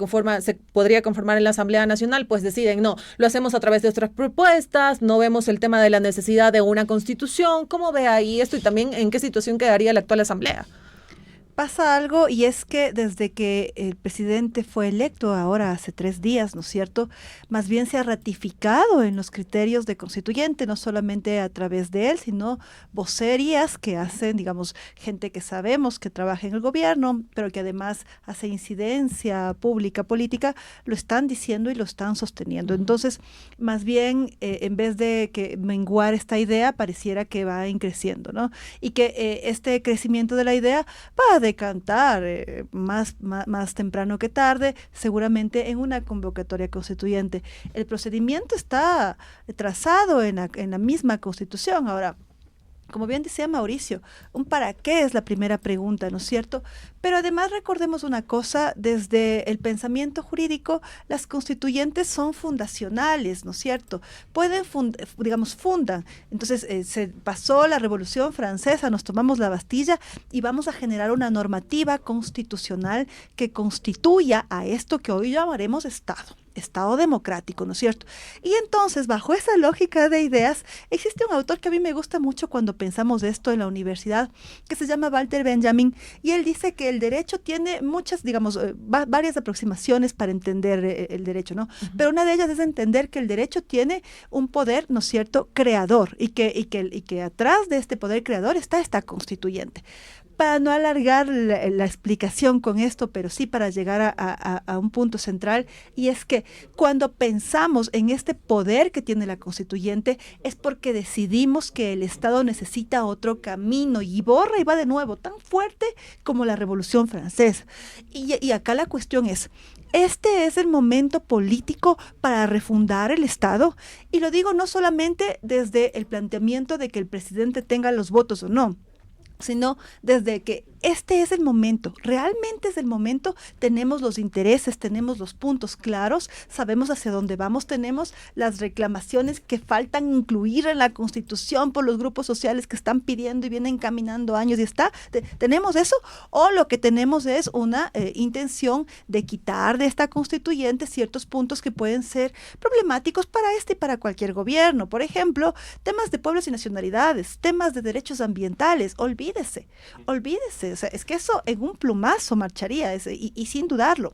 podría conformar en la Asamblea Nacional, pues deciden, no, lo hacemos a través de otras propuestas, no vemos el tema de la necesidad de una constitución. ¿Cómo ve ahí esto y también en qué situación quedaría la actual asamblea? Pasa algo y es que desde que el presidente fue electo ahora hace 3 días, ¿no es cierto? Más bien se ha ratificado en los criterios de constituyente, no solamente a través de él, sino vocerías que hacen, digamos, gente que sabemos que trabaja en el gobierno, pero que además hace incidencia pública, política, lo están diciendo y lo están sosteniendo. Entonces, más bien, en vez de que menguar esta idea, pareciera que va creciendo, ¿no? Y que este crecimiento de la idea va a decantar más temprano que tarde, seguramente en una convocatoria constituyente. El procedimiento está trazado en la misma Constitución. Ahora, como bien decía Mauricio, un para qué es la primera pregunta, ¿no es cierto? Pero además recordemos una cosa, desde el pensamiento jurídico, las constituyentes son fundacionales, ¿no es cierto? Fundan. Entonces, se pasó la Revolución Francesa, nos tomamos la Bastilla y vamos a generar una normativa constitucional que constituya a esto que hoy llamaremos Estado democrático, ¿no es cierto? Y entonces, bajo esa lógica de ideas, existe un autor que a mí me gusta mucho cuando pensamos esto en la universidad, que se llama Walter Benjamin, y él dice que el derecho tiene muchas, digamos, varias aproximaciones para entender el derecho, ¿no? Pero una de ellas es entender que el derecho tiene un poder, ¿no es cierto?, creador, y que atrás de este poder creador está esta constituyente. Para no alargar la explicación con esto, pero sí para llegar a un punto central, y es que cuando pensamos en este poder que tiene la constituyente, es porque decidimos que el Estado necesita otro camino, y borra y va de nuevo, tan fuerte como la Revolución Francesa. Y acá la cuestión es, ¿este es el momento político para refundar el Estado? Y lo digo no solamente desde el planteamiento de que el presidente tenga los votos o no, sino desde que este es el momento, realmente es el momento, tenemos los intereses, tenemos los puntos claros, sabemos hacia dónde vamos, tenemos las reclamaciones que faltan incluir en la Constitución por los grupos sociales que están pidiendo y vienen caminando años y ¿tenemos eso? O lo que tenemos es una intención de quitar de esta constituyente ciertos puntos que pueden ser problemáticos para este y para cualquier gobierno. Por ejemplo, temas de pueblos y nacionalidades, temas de derechos ambientales, olvídese. O sea, es que eso en un plumazo marcharía y sin dudarlo.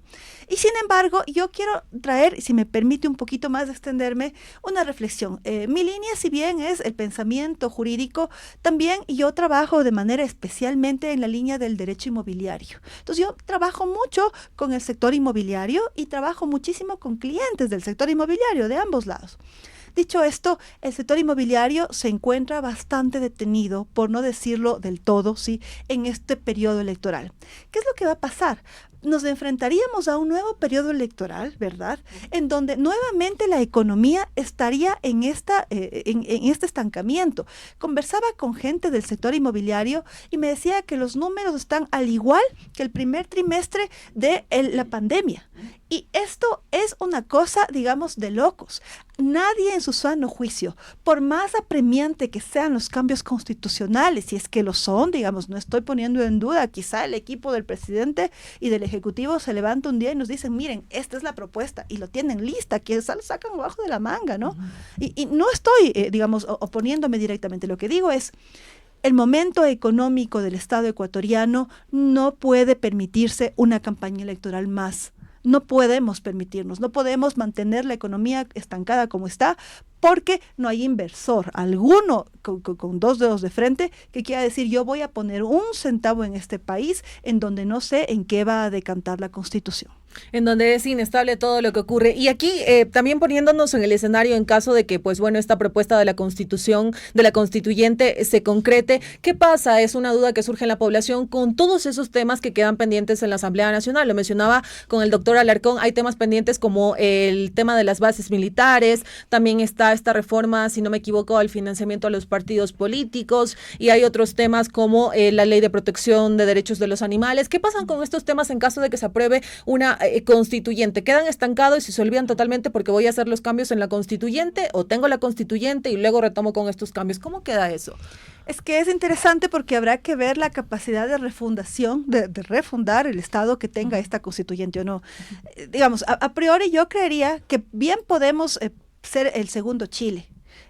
Y sin embargo, yo quiero traer, si me permite un poquito más de extenderme, una reflexión. Mi línea, si bien es el pensamiento jurídico, también yo trabajo de manera especialmente en la línea del derecho inmobiliario. Entonces yo trabajo mucho con el sector inmobiliario y trabajo muchísimo con clientes del sector inmobiliario de ambos lados. Dicho esto, el sector inmobiliario se encuentra bastante detenido, por no decirlo del todo, ¿sí?, en este periodo electoral. ¿Qué es lo que va a pasar? Nos enfrentaríamos a un nuevo periodo electoral, ¿verdad?, en donde nuevamente la economía estaría en este estancamiento. Conversaba con gente del sector inmobiliario y me decía que los números están al igual que el primer trimestre de la pandemia. Y esto es una cosa, digamos, de locos. Nadie en su sano juicio, por más apremiante que sean los cambios constitucionales, si es que lo son, digamos, no estoy poniendo en duda, quizá el equipo del presidente y del Ejecutivo se levanta un día y nos dicen, miren, esta es la propuesta, y lo tienen lista, que la sacan abajo de la manga, ¿no? Y no estoy, digamos, oponiéndome directamente, lo que digo es, el momento económico del Estado ecuatoriano no puede permitirse una campaña electoral más. No podemos permitirnos, no podemos mantener la economía estancada como está, porque no hay inversor alguno con dos dedos de frente que quiera decir yo voy a poner un centavo en este país en donde no sé en qué va a decantar la Constitución. En donde es inestable todo lo que ocurre. Y aquí también poniéndonos en el escenario en caso de que, pues bueno, esta propuesta de la Constitución, de la constituyente se concrete, ¿qué pasa? Es una duda que surge en la población con todos esos temas que quedan pendientes en la Asamblea Nacional. Lo mencionaba con el doctor Alarcón, hay temas pendientes como el tema de las bases militares, también está esta reforma, si no me equivoco, al financiamiento a los partidos políticos, y hay otros temas como la ley de protección de derechos de los animales. ¿Qué pasan con estos temas en caso de que se apruebe una constituyente? ¿Quedan estancados y se olvidan totalmente porque voy a hacer los cambios en la constituyente, o tengo la constituyente y luego retomo con estos cambios? ¿Cómo queda eso? Es que es interesante porque habrá que ver la capacidad de refundación, de refundar el Estado que tenga esta constituyente o no. Digamos, a priori yo creería que bien podemos ser el segundo Chile.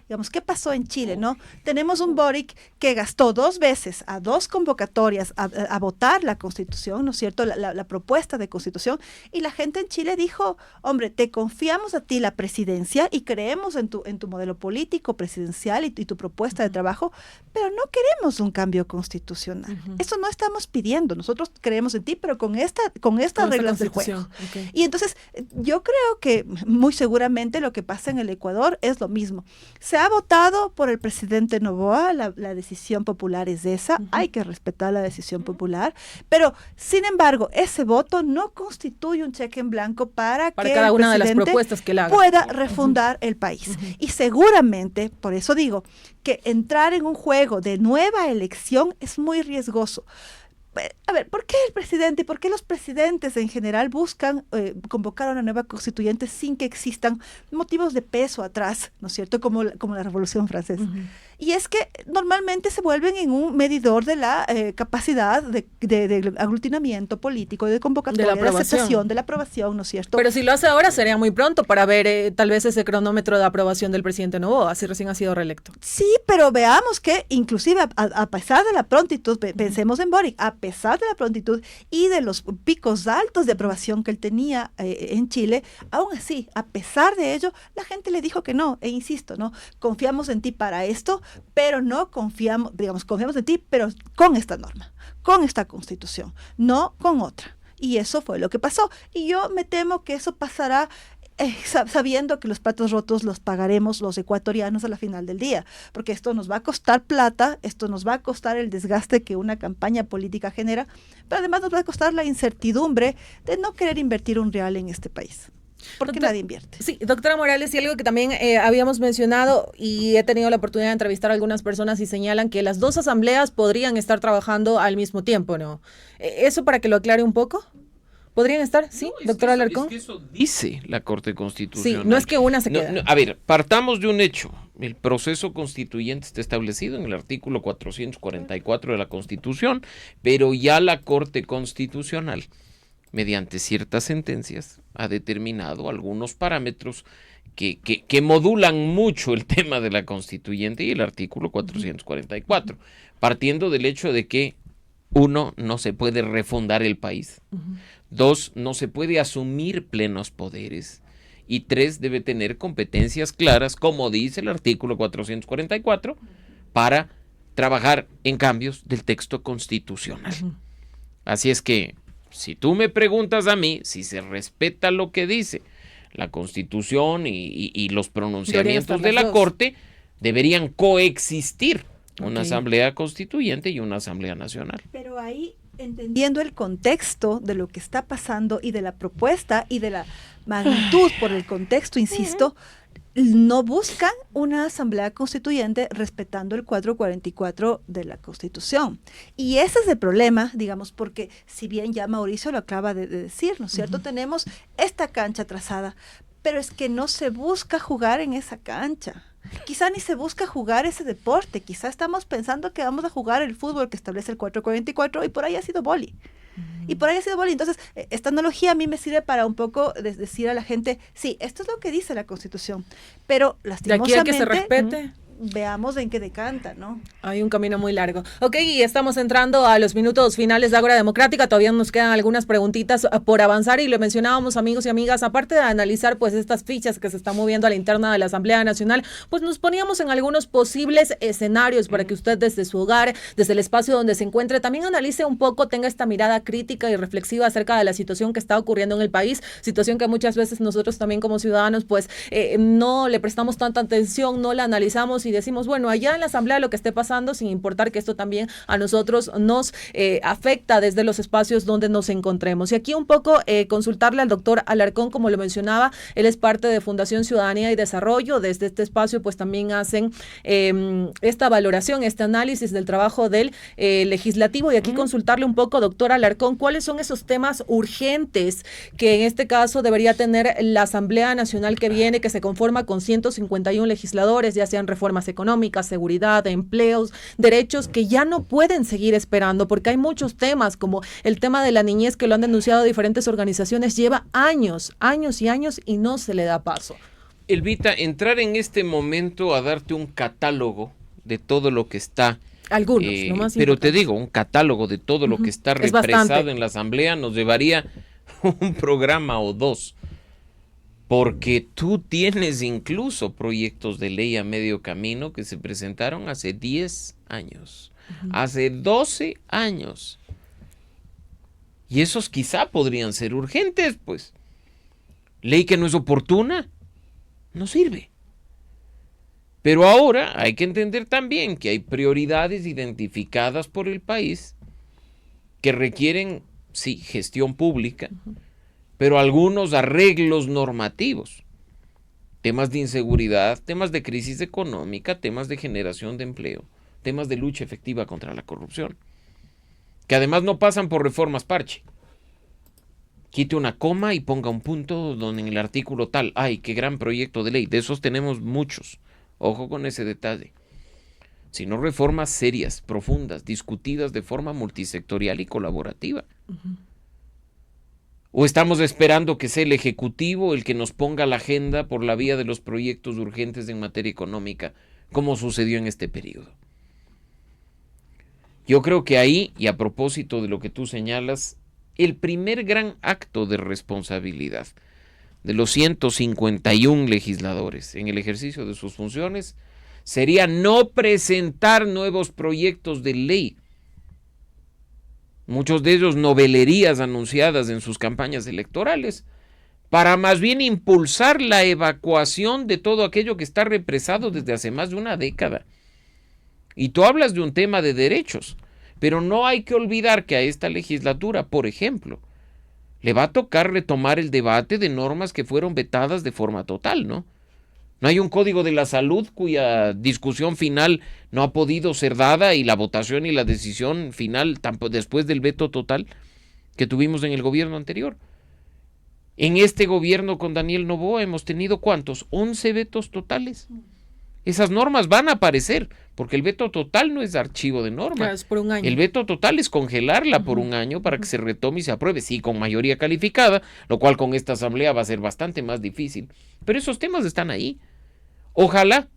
Digamos, ¿qué pasó en Chile, no? Tenemos un Boric que gastó 2 veces a 2 convocatorias a votar la Constitución, ¿no es cierto?, la propuesta de Constitución, y la gente en Chile dijo, hombre, te confiamos a ti la presidencia y creemos en tu modelo político presidencial y tu propuesta de trabajo, pero no queremos un cambio constitucional. Eso no estamos pidiendo, nosotros creemos en ti, pero con estas reglas del juego. Okay. Y entonces, yo creo que muy seguramente lo que pasa en el Ecuador es lo mismo. Se ha votado por el presidente Noboa, la decisión popular es esa, hay que respetar la decisión popular, pero sin embargo, ese voto no constituye un cheque en blanco para que cada una de las propuestas que haga pueda refundar el país. Y seguramente, por eso digo, que entrar en un juego de nueva elección es muy riesgoso. A ver, ¿por qué el presidente y por qué los presidentes en general buscan convocar a una nueva constituyente sin que existan motivos de peso atrás, ¿no es cierto?, como la Revolución Francesa? y es que normalmente se vuelven en un medidor de la capacidad de aglutinamiento político, de convocatoria, de aceptación, de la aprobación, ¿no es cierto? Pero si lo hace ahora sería muy pronto para ver tal vez ese cronómetro de aprobación del presidente Noboa, si recién ha sido reelecto. Sí, pero veamos que inclusive a pesar de la prontitud, pensemos en Boric, a pesar de la prontitud y de los picos altos de aprobación que él tenía en Chile, aún así, a pesar de ello, la gente le dijo que no, e insisto, ¿no? Confiamos en ti para esto, pero no confiamos, digamos, confiamos en ti, pero con esta norma, con esta constitución, no con otra. Y eso fue lo que pasó. Y yo me temo que eso pasará sabiendo que los platos rotos los pagaremos los ecuatorianos a la final del día, porque esto nos va a costar plata, esto nos va a costar el desgaste que una campaña política genera, pero además nos va a costar la incertidumbre de no querer invertir un real en este país. Porque nadie invierte. Sí, doctora Morales, y algo que también habíamos mencionado y he tenido la oportunidad de entrevistar a algunas personas y señalan que las dos asambleas podrían estar trabajando al mismo tiempo, ¿no? ¿Eso para que lo aclare un poco? ¿Podrían estar? Sí, no, doctora Alarcón. Es que eso dice la Corte Constitucional. Sí, no es que una se quede. A ver, partamos de un hecho. El proceso constituyente está establecido en el artículo 444 de la Constitución, pero ya la Corte Constitucional, mediante ciertas sentencias, ha determinado algunos parámetros que modulan mucho el tema de la constituyente y el artículo 444, partiendo del hecho de que, uno, no se puede refundar el país, dos, no se puede asumir plenos poderes, y tres, debe tener competencias claras, como dice el artículo 444, para trabajar en cambios del texto constitucional. Así es que, si tú me preguntas a mí si se respeta lo que dice la Constitución y los pronunciamientos de la Corte, deberían coexistir una asamblea constituyente y una asamblea nacional. Pero ahí, entendiendo el contexto de lo que está pasando y de la propuesta y de la magnitud por el contexto, insisto, no buscan una asamblea constituyente respetando el 444 de la Constitución. Y ese es el problema, digamos, porque si bien ya Mauricio lo acaba de decir, ¿no es cierto? Tenemos esta cancha trazada, pero es que no se busca jugar en esa cancha. Quizá ni se busca jugar ese deporte, quizá estamos pensando que vamos a jugar el fútbol que establece el 444 y por ahí ha sido boli. Y por ahí ha sido boli. Entonces, esta analogía a mí me sirve para un poco decir a la gente, sí, esto es lo que dice la Constitución, pero lastimosamente, de aquí a que se respete, veamos en qué decanta, ¿no? Hay un camino muy largo. Ok, y estamos entrando a los minutos finales de Ágora Democrática. Todavía nos quedan algunas preguntitas por avanzar y lo mencionábamos, amigos y amigas, aparte de analizar pues estas fichas que se están moviendo a la interna de la Asamblea Nacional, pues nos poníamos en algunos posibles escenarios para que usted desde su hogar, desde el espacio donde se encuentre, también analice un poco, tenga esta mirada crítica y reflexiva acerca de la situación que está ocurriendo en el país, situación que muchas veces nosotros también como ciudadanos pues no le prestamos tanta atención, no la analizamos y decimos, bueno, allá en la asamblea lo que esté pasando, sin importar que esto también a nosotros nos afecta desde los espacios donde nos encontremos. Y aquí un poco consultarle al doctor Alarcón, como lo mencionaba, él es parte de Fundación Ciudadanía y Desarrollo. Desde este espacio pues también hacen esta valoración, este análisis del trabajo del legislativo. Y aquí consultarle un poco, doctor Alarcón, cuáles son esos temas urgentes que en este caso debería tener la Asamblea Nacional que viene, que se conforma con 151 legisladores, ya sean reformas económicas, seguridad, empleos, derechos que ya no pueden seguir esperando, porque hay muchos temas como el tema de la niñez que lo han denunciado diferentes organizaciones, lleva años y años y no se le da paso. Elvita, entrar en este momento a darte un catálogo de todo lo que está, algunos, nomás pero importantes. te digo, un catálogo de todo lo que está represado en la Asamblea nos llevaría un programa o dos. Porque tú tienes incluso proyectos de ley a medio camino que se presentaron hace 10 años, hace 12 años. Y esos quizá podrían ser urgentes, pues. Ley que no es oportuna, no sirve. Pero ahora hay que entender también que hay prioridades identificadas por el país que requieren, sí, gestión pública, pero algunos arreglos normativos, temas de inseguridad, temas de crisis económica, temas de generación de empleo, temas de lucha efectiva contra la corrupción, que además no pasan por reformas parche. Quite una coma y ponga un punto donde en el artículo tal, ¡ay, qué gran proyecto de ley! De esos tenemos muchos, ojo con ese detalle. sino reformas serias, profundas, discutidas de forma multisectorial y colaborativa. ¿O estamos esperando que sea el Ejecutivo el que nos ponga la agenda por la vía de los proyectos urgentes en materia económica, como sucedió en este periodo? Yo creo que ahí, y a propósito de lo que tú señalas, el primer gran acto de responsabilidad de los 151 legisladores en el ejercicio de sus funciones sería no presentar nuevos proyectos de ley, muchos de ellos novelerías anunciadas en sus campañas electorales, para más bien impulsar la evacuación de todo aquello que está represado desde hace más de una década. Y tú hablas de un tema de derechos, pero no hay que olvidar que a esta legislatura, por ejemplo, le va a tocar retomar el debate de normas que fueron vetadas de forma total, ¿no? No hay un código de la salud cuya discusión final no ha podido ser dada y la votación y la decisión final después del veto total que tuvimos en el gobierno anterior. En este gobierno con Daniel Noboa hemos tenido ¿cuántos? 11 vetos totales. Esas normas van a aparecer, porque el veto total no es archivo de norma. Claro, es por un año. El veto total es congelarla por un año para que se retome y se apruebe, sí, con mayoría calificada, lo cual con esta asamblea va a ser bastante más difícil. Pero esos temas están ahí. Ojalá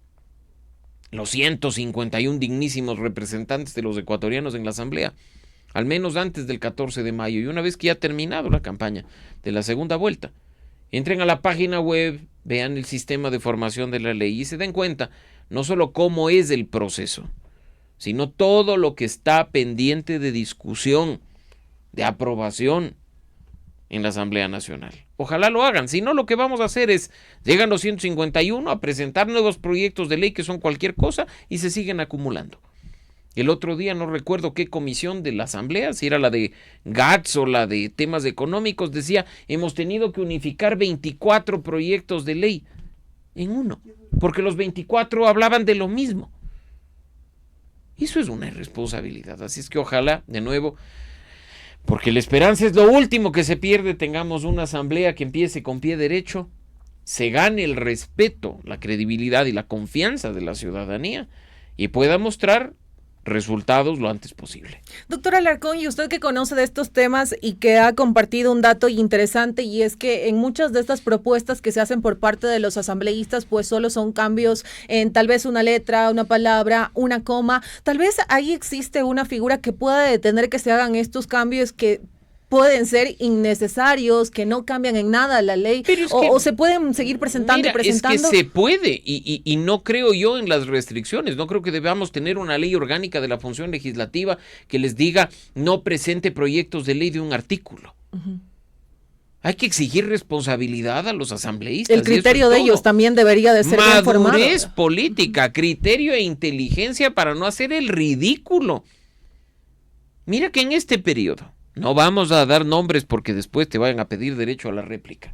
los 151 dignísimos representantes de los ecuatorianos en la asamblea, al menos antes del 14 de mayo y una vez que ya ha terminado la campaña de la segunda vuelta, entren a la página web, vean el sistema de formación de la ley y se den cuenta no solo cómo es el proceso, sino todo lo que está pendiente de discusión, de aprobación en la Asamblea Nacional. Ojalá lo hagan, si no lo que vamos a hacer es, llegan los 151 a presentar nuevos proyectos de ley que son cualquier cosa y se siguen acumulando. El otro día no recuerdo qué comisión de la Asamblea, si era la de GATS o la de temas económicos, decía, hemos tenido que unificar 24 proyectos de ley en uno, porque los 24 hablaban de lo mismo. Eso es una irresponsabilidad, así es que ojalá, de nuevo, porque la esperanza es lo último que se pierde, tengamos una asamblea que empiece con pie derecho, se gane el respeto, la credibilidad y la confianza de la ciudadanía y pueda mostrar resultados lo antes posible. Doctor Alarcón, y usted que conoce de estos temas y que ha compartido un dato interesante, y es que en muchas de estas propuestas que se hacen por parte de los asambleístas, pues solo son cambios en tal vez una letra, una palabra, una coma. Tal vez ahí existe una figura que pueda detener que se hagan estos cambios que pueden ser innecesarios, que no cambian en nada la ley, o se pueden seguir presentando y presentando. Es que se puede, y no creo yo en las restricciones, no creo que debamos tener una ley orgánica de la función legislativa que les diga no presente proyectos de ley de un artículo. Hay que exigir responsabilidad a los asambleístas. El criterio de ellos también debería de ser bien formado. Madurez política, criterio e inteligencia para no hacer el ridículo. Mira que en este periodo, no vamos a dar nombres porque después te vayan a pedir derecho a la réplica,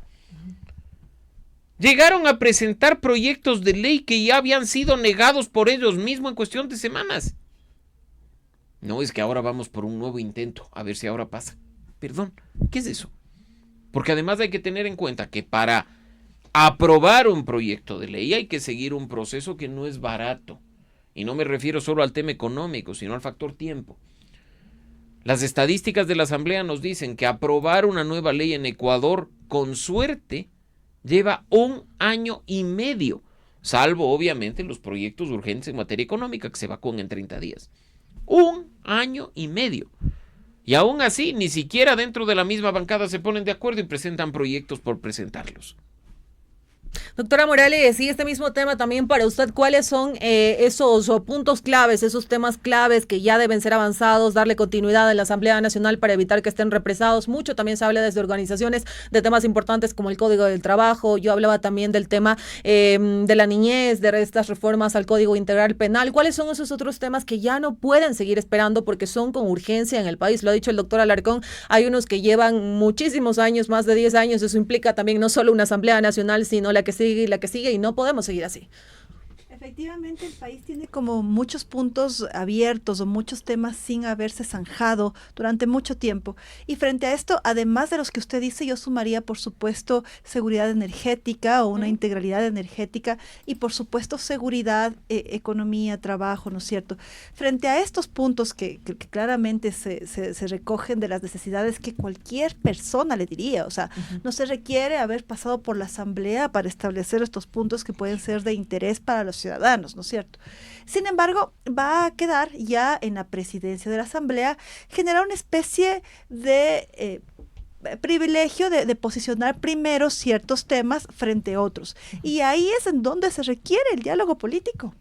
llegaron a presentar proyectos de ley que ya habían sido negados por ellos mismos en cuestión de semanas. No, es que ahora vamos por un nuevo intento, a ver si ahora pasa. Perdón, ¿qué es eso? Porque además hay que tener en cuenta que para aprobar un proyecto de ley hay que seguir un proceso que no es barato. Y no me refiero solo al tema económico, sino al factor tiempo. Las estadísticas de la Asamblea nos dicen que aprobar una nueva ley en Ecuador, con suerte, lleva 1 año y medio, salvo obviamente los proyectos urgentes en materia económica que se evacúan en 30 días. 1 año y medio. Y aún así, ni siquiera dentro de la misma bancada se ponen de acuerdo y presentan proyectos por presentarlos. Doctora Morales, y este mismo tema también para usted, ¿cuáles son esos puntos claves, esos temas claves que ya deben ser avanzados, darle continuidad a la Asamblea Nacional para evitar que estén represados? Mucho también se habla desde organizaciones de temas importantes como el Código del Trabajo. Yo hablaba también del tema de la niñez, de estas reformas al Código Integral Penal. ¿Cuáles son esos otros temas que ya no pueden seguir esperando porque son con urgencia en el país? Lo ha dicho el doctor Alarcón, hay unos que llevan muchísimos años, más de 10 años. Eso implica también no solo una Asamblea Nacional, sino la que sigue, y no podemos seguir así. Efectivamente, el país tiene como muchos puntos abiertos o muchos temas sin haberse zanjado durante mucho tiempo. Y frente a esto, además de los que usted dice, yo sumaría, por supuesto, seguridad energética o una integralidad energética y, por supuesto, seguridad, economía, trabajo, ¿no es cierto? Frente a estos puntos que claramente se recogen de las necesidades que cualquier persona le diría, o sea, no se requiere haber pasado por la Asamblea para establecer estos puntos que pueden ser de interés para los ciudadanos, ¿no es cierto? Sin embargo, va a quedar ya en la presidencia de la Asamblea generar una especie de privilegio de posicionar primero ciertos temas frente a otros. Y ahí es en donde se requiere el diálogo político.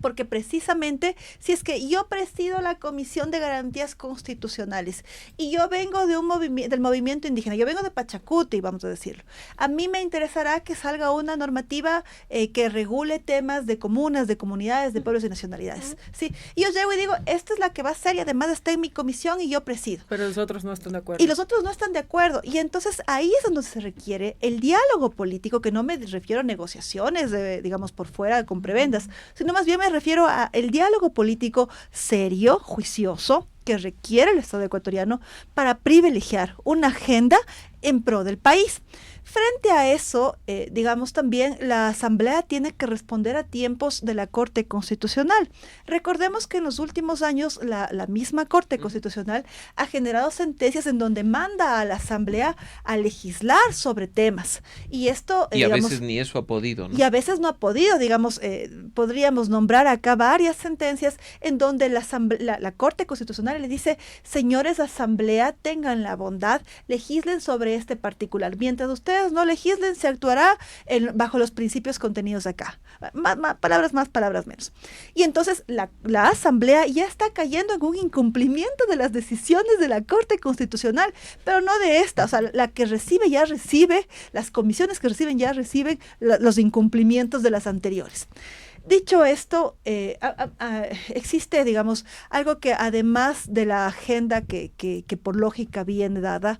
Porque precisamente si es que yo presido la Comisión de Garantías Constitucionales y yo vengo de del movimiento indígena, yo vengo de Pachacuti, vamos a decirlo, a mí me interesará que salga una normativa que regule temas de comunas, de comunidades, de pueblos y nacionalidades. ¿Sí? Y yo llego y digo, esta es la que va a ser y además está en mi comisión y yo presido. Pero los otros no están de acuerdo. Y los otros no están de acuerdo. Y entonces ahí es donde se requiere el diálogo político, que no me refiero a negociaciones, digamos, por fuera con prebendas, sino más bien me refiero a el diálogo político serio, juicioso, que requiere el Estado ecuatoriano para privilegiar una agenda en pro del país. Frente a eso, digamos también, la Asamblea tiene que responder a tiempos de la Corte Constitucional. Recordemos que en los últimos años la misma Corte Constitucional ha generado sentencias en donde manda a la Asamblea a legislar sobre temas. Y esto, y digamos, a veces ni eso ha podido, ¿no? Y a veces no ha podido, digamos, podríamos nombrar acá varias sentencias en donde la Corte Constitucional le dice, señores Asamblea, tengan la bondad, legislen sobre este particular. Mientras ustedes no legislen, se actuará bajo los principios contenidos acá. Palabras más, palabras menos. Y entonces la Asamblea ya está cayendo en un incumplimiento de las decisiones de la Corte Constitucional, pero no de esta. O sea, la que recibe ya recibe, las comisiones que reciben ya reciben los incumplimientos de las anteriores. Dicho esto, existe, digamos, algo que además de la agenda que por lógica viene dada,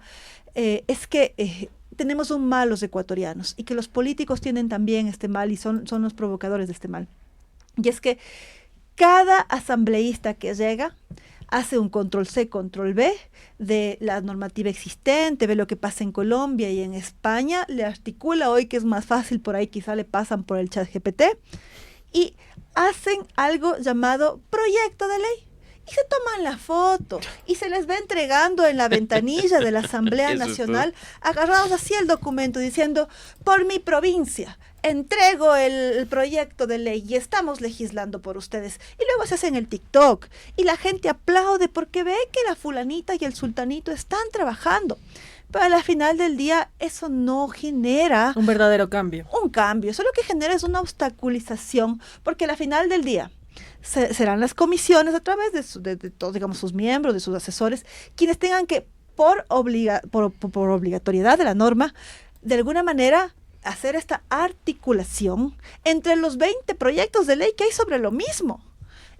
es que tenemos un mal los ecuatorianos y que los políticos tienen también este mal y son los provocadores de este mal. Y es que cada asambleísta que llega hace un control C, control V de la normativa existente, ve lo que pasa en Colombia y en España, le articula hoy que es más fácil, por ahí quizá le pasan por el ChatGPT y hacen algo llamado proyecto de ley. Y se toman la foto y se les va entregando en la ventanilla de la Asamblea Nacional, agarrados así el documento diciendo, por mi provincia, entrego el proyecto de ley y estamos legislando por ustedes. Y luego se hacen el TikTok y la gente aplaude porque ve que la fulanita y el sultanito están trabajando. Pero al final del día eso no genera un verdadero cambio. Un cambio, eso lo que genera es una obstaculización, porque al final del día serán las comisiones a través de todos, digamos, sus miembros, de sus asesores, quienes tengan que, por obligatoriedad de la norma, de alguna manera hacer esta articulación entre los 20 proyectos de ley que hay sobre lo mismo.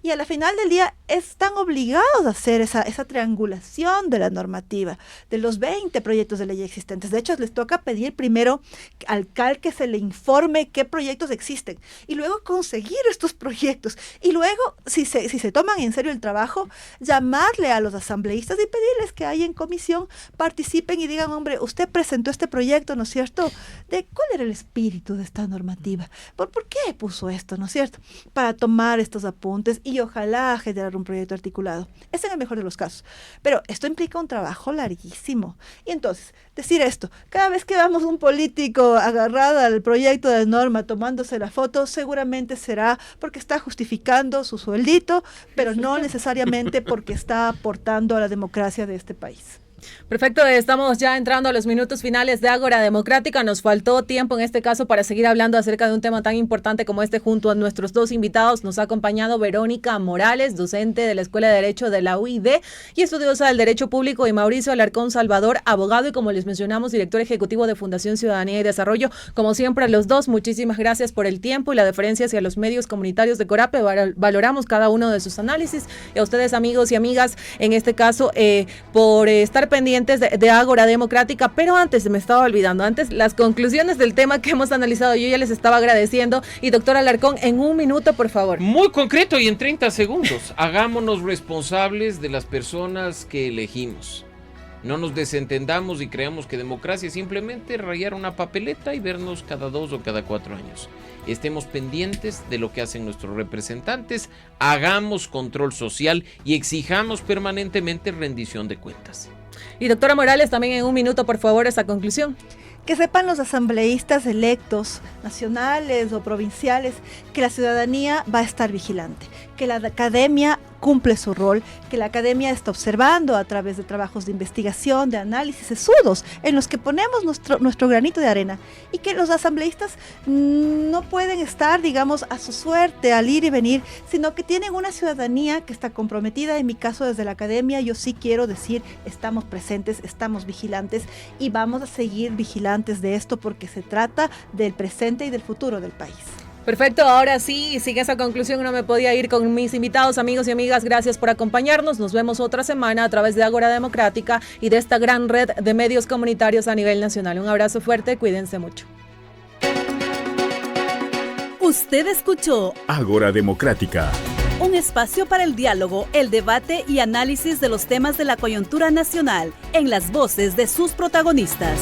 Y a la final del día están obligados a hacer esa triangulación de la normativa, de los 20 proyectos de ley existentes. De hecho, les toca pedir primero al CAL que se le informe qué proyectos existen y luego conseguir estos proyectos. Y luego, si se toman en serio el trabajo, llamarle a los asambleístas y pedirles que ahí en comisión participen y digan, hombre, usted presentó este proyecto, ¿no es cierto? ¿De cuál era el espíritu de esta normativa? ¿Por qué puso esto, no es cierto? Para tomar estos apuntes y ojalá generar un proyecto articulado. Es en el mejor de los casos. Pero esto implica un trabajo larguísimo. Y entonces, decir esto, cada vez que vemos un político agarrado al proyecto de norma tomándose la foto, seguramente será porque está justificando su sueldito, pero no necesariamente porque está aportando a la democracia de este país. Perfecto, estamos ya entrando a los minutos finales de Ágora Democrática. Nos faltó tiempo en este caso para seguir hablando acerca de un tema tan importante como este junto a nuestros dos invitados. Nos ha acompañado Verónica Morales, docente de la Escuela de Derecho de la UID y estudiosa del Derecho Público, y Mauricio Alarcón Salvador, abogado y, como les mencionamos, director ejecutivo de Fundación Ciudadanía y Desarrollo. Como siempre, a los dos, muchísimas gracias por el tiempo y la deferencia hacia los medios comunitarios de Corape. Valoramos cada uno de sus análisis. Y a ustedes, amigos y amigas, en este caso, por estar pendientes de Ágora Democrática, pero antes se me estaba olvidando, antes las conclusiones del tema que hemos analizado, yo ya les estaba agradeciendo. Y doctor Alarcón, en un minuto, por favor. Muy concreto y en 30 segundos. Hagámonos responsables de las personas que elegimos. No nos desentendamos y creamos que democracia es simplemente rayar una papeleta y vernos cada 2 o cada 4 años. Estemos pendientes de lo que hacen nuestros representantes, hagamos control social y exijamos permanentemente rendición de cuentas. Y doctora Morales, también en un minuto, por favor, esa conclusión. Que sepan los asambleístas electos, nacionales o provinciales, que la ciudadanía va a estar vigilante, que la academia cumple su rol, que la academia está observando a través de trabajos de investigación, de análisis sesudos, en los que ponemos nuestro granito de arena, y que los asambleístas no pueden estar, digamos, a su suerte al ir y venir, sino que tienen una ciudadanía que está comprometida. En mi caso, desde la academia, yo sí quiero decir, estamos presentes, estamos vigilantes y vamos a seguir vigilantes de esto porque se trata del presente y del futuro del país. Perfecto, ahora sí, sin esa conclusión no me podía ir con mis invitados, amigos y amigas. Gracias por acompañarnos. Nos vemos otra semana a través de Ágora Democrática y de esta gran red de medios comunitarios a nivel nacional. Un abrazo fuerte, cuídense mucho. Usted escuchó Ágora Democrática. un espacio para el diálogo, el debate y análisis de los temas de la coyuntura nacional en las voces de sus protagonistas.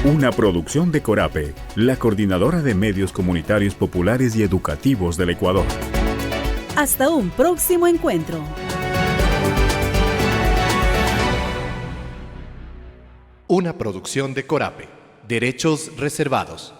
Una producción de Corape, la Coordinadora de Medios Comunitarios Populares y Educativos del Ecuador. Hasta un próximo encuentro. Una producción de Corape. Derechos reservados.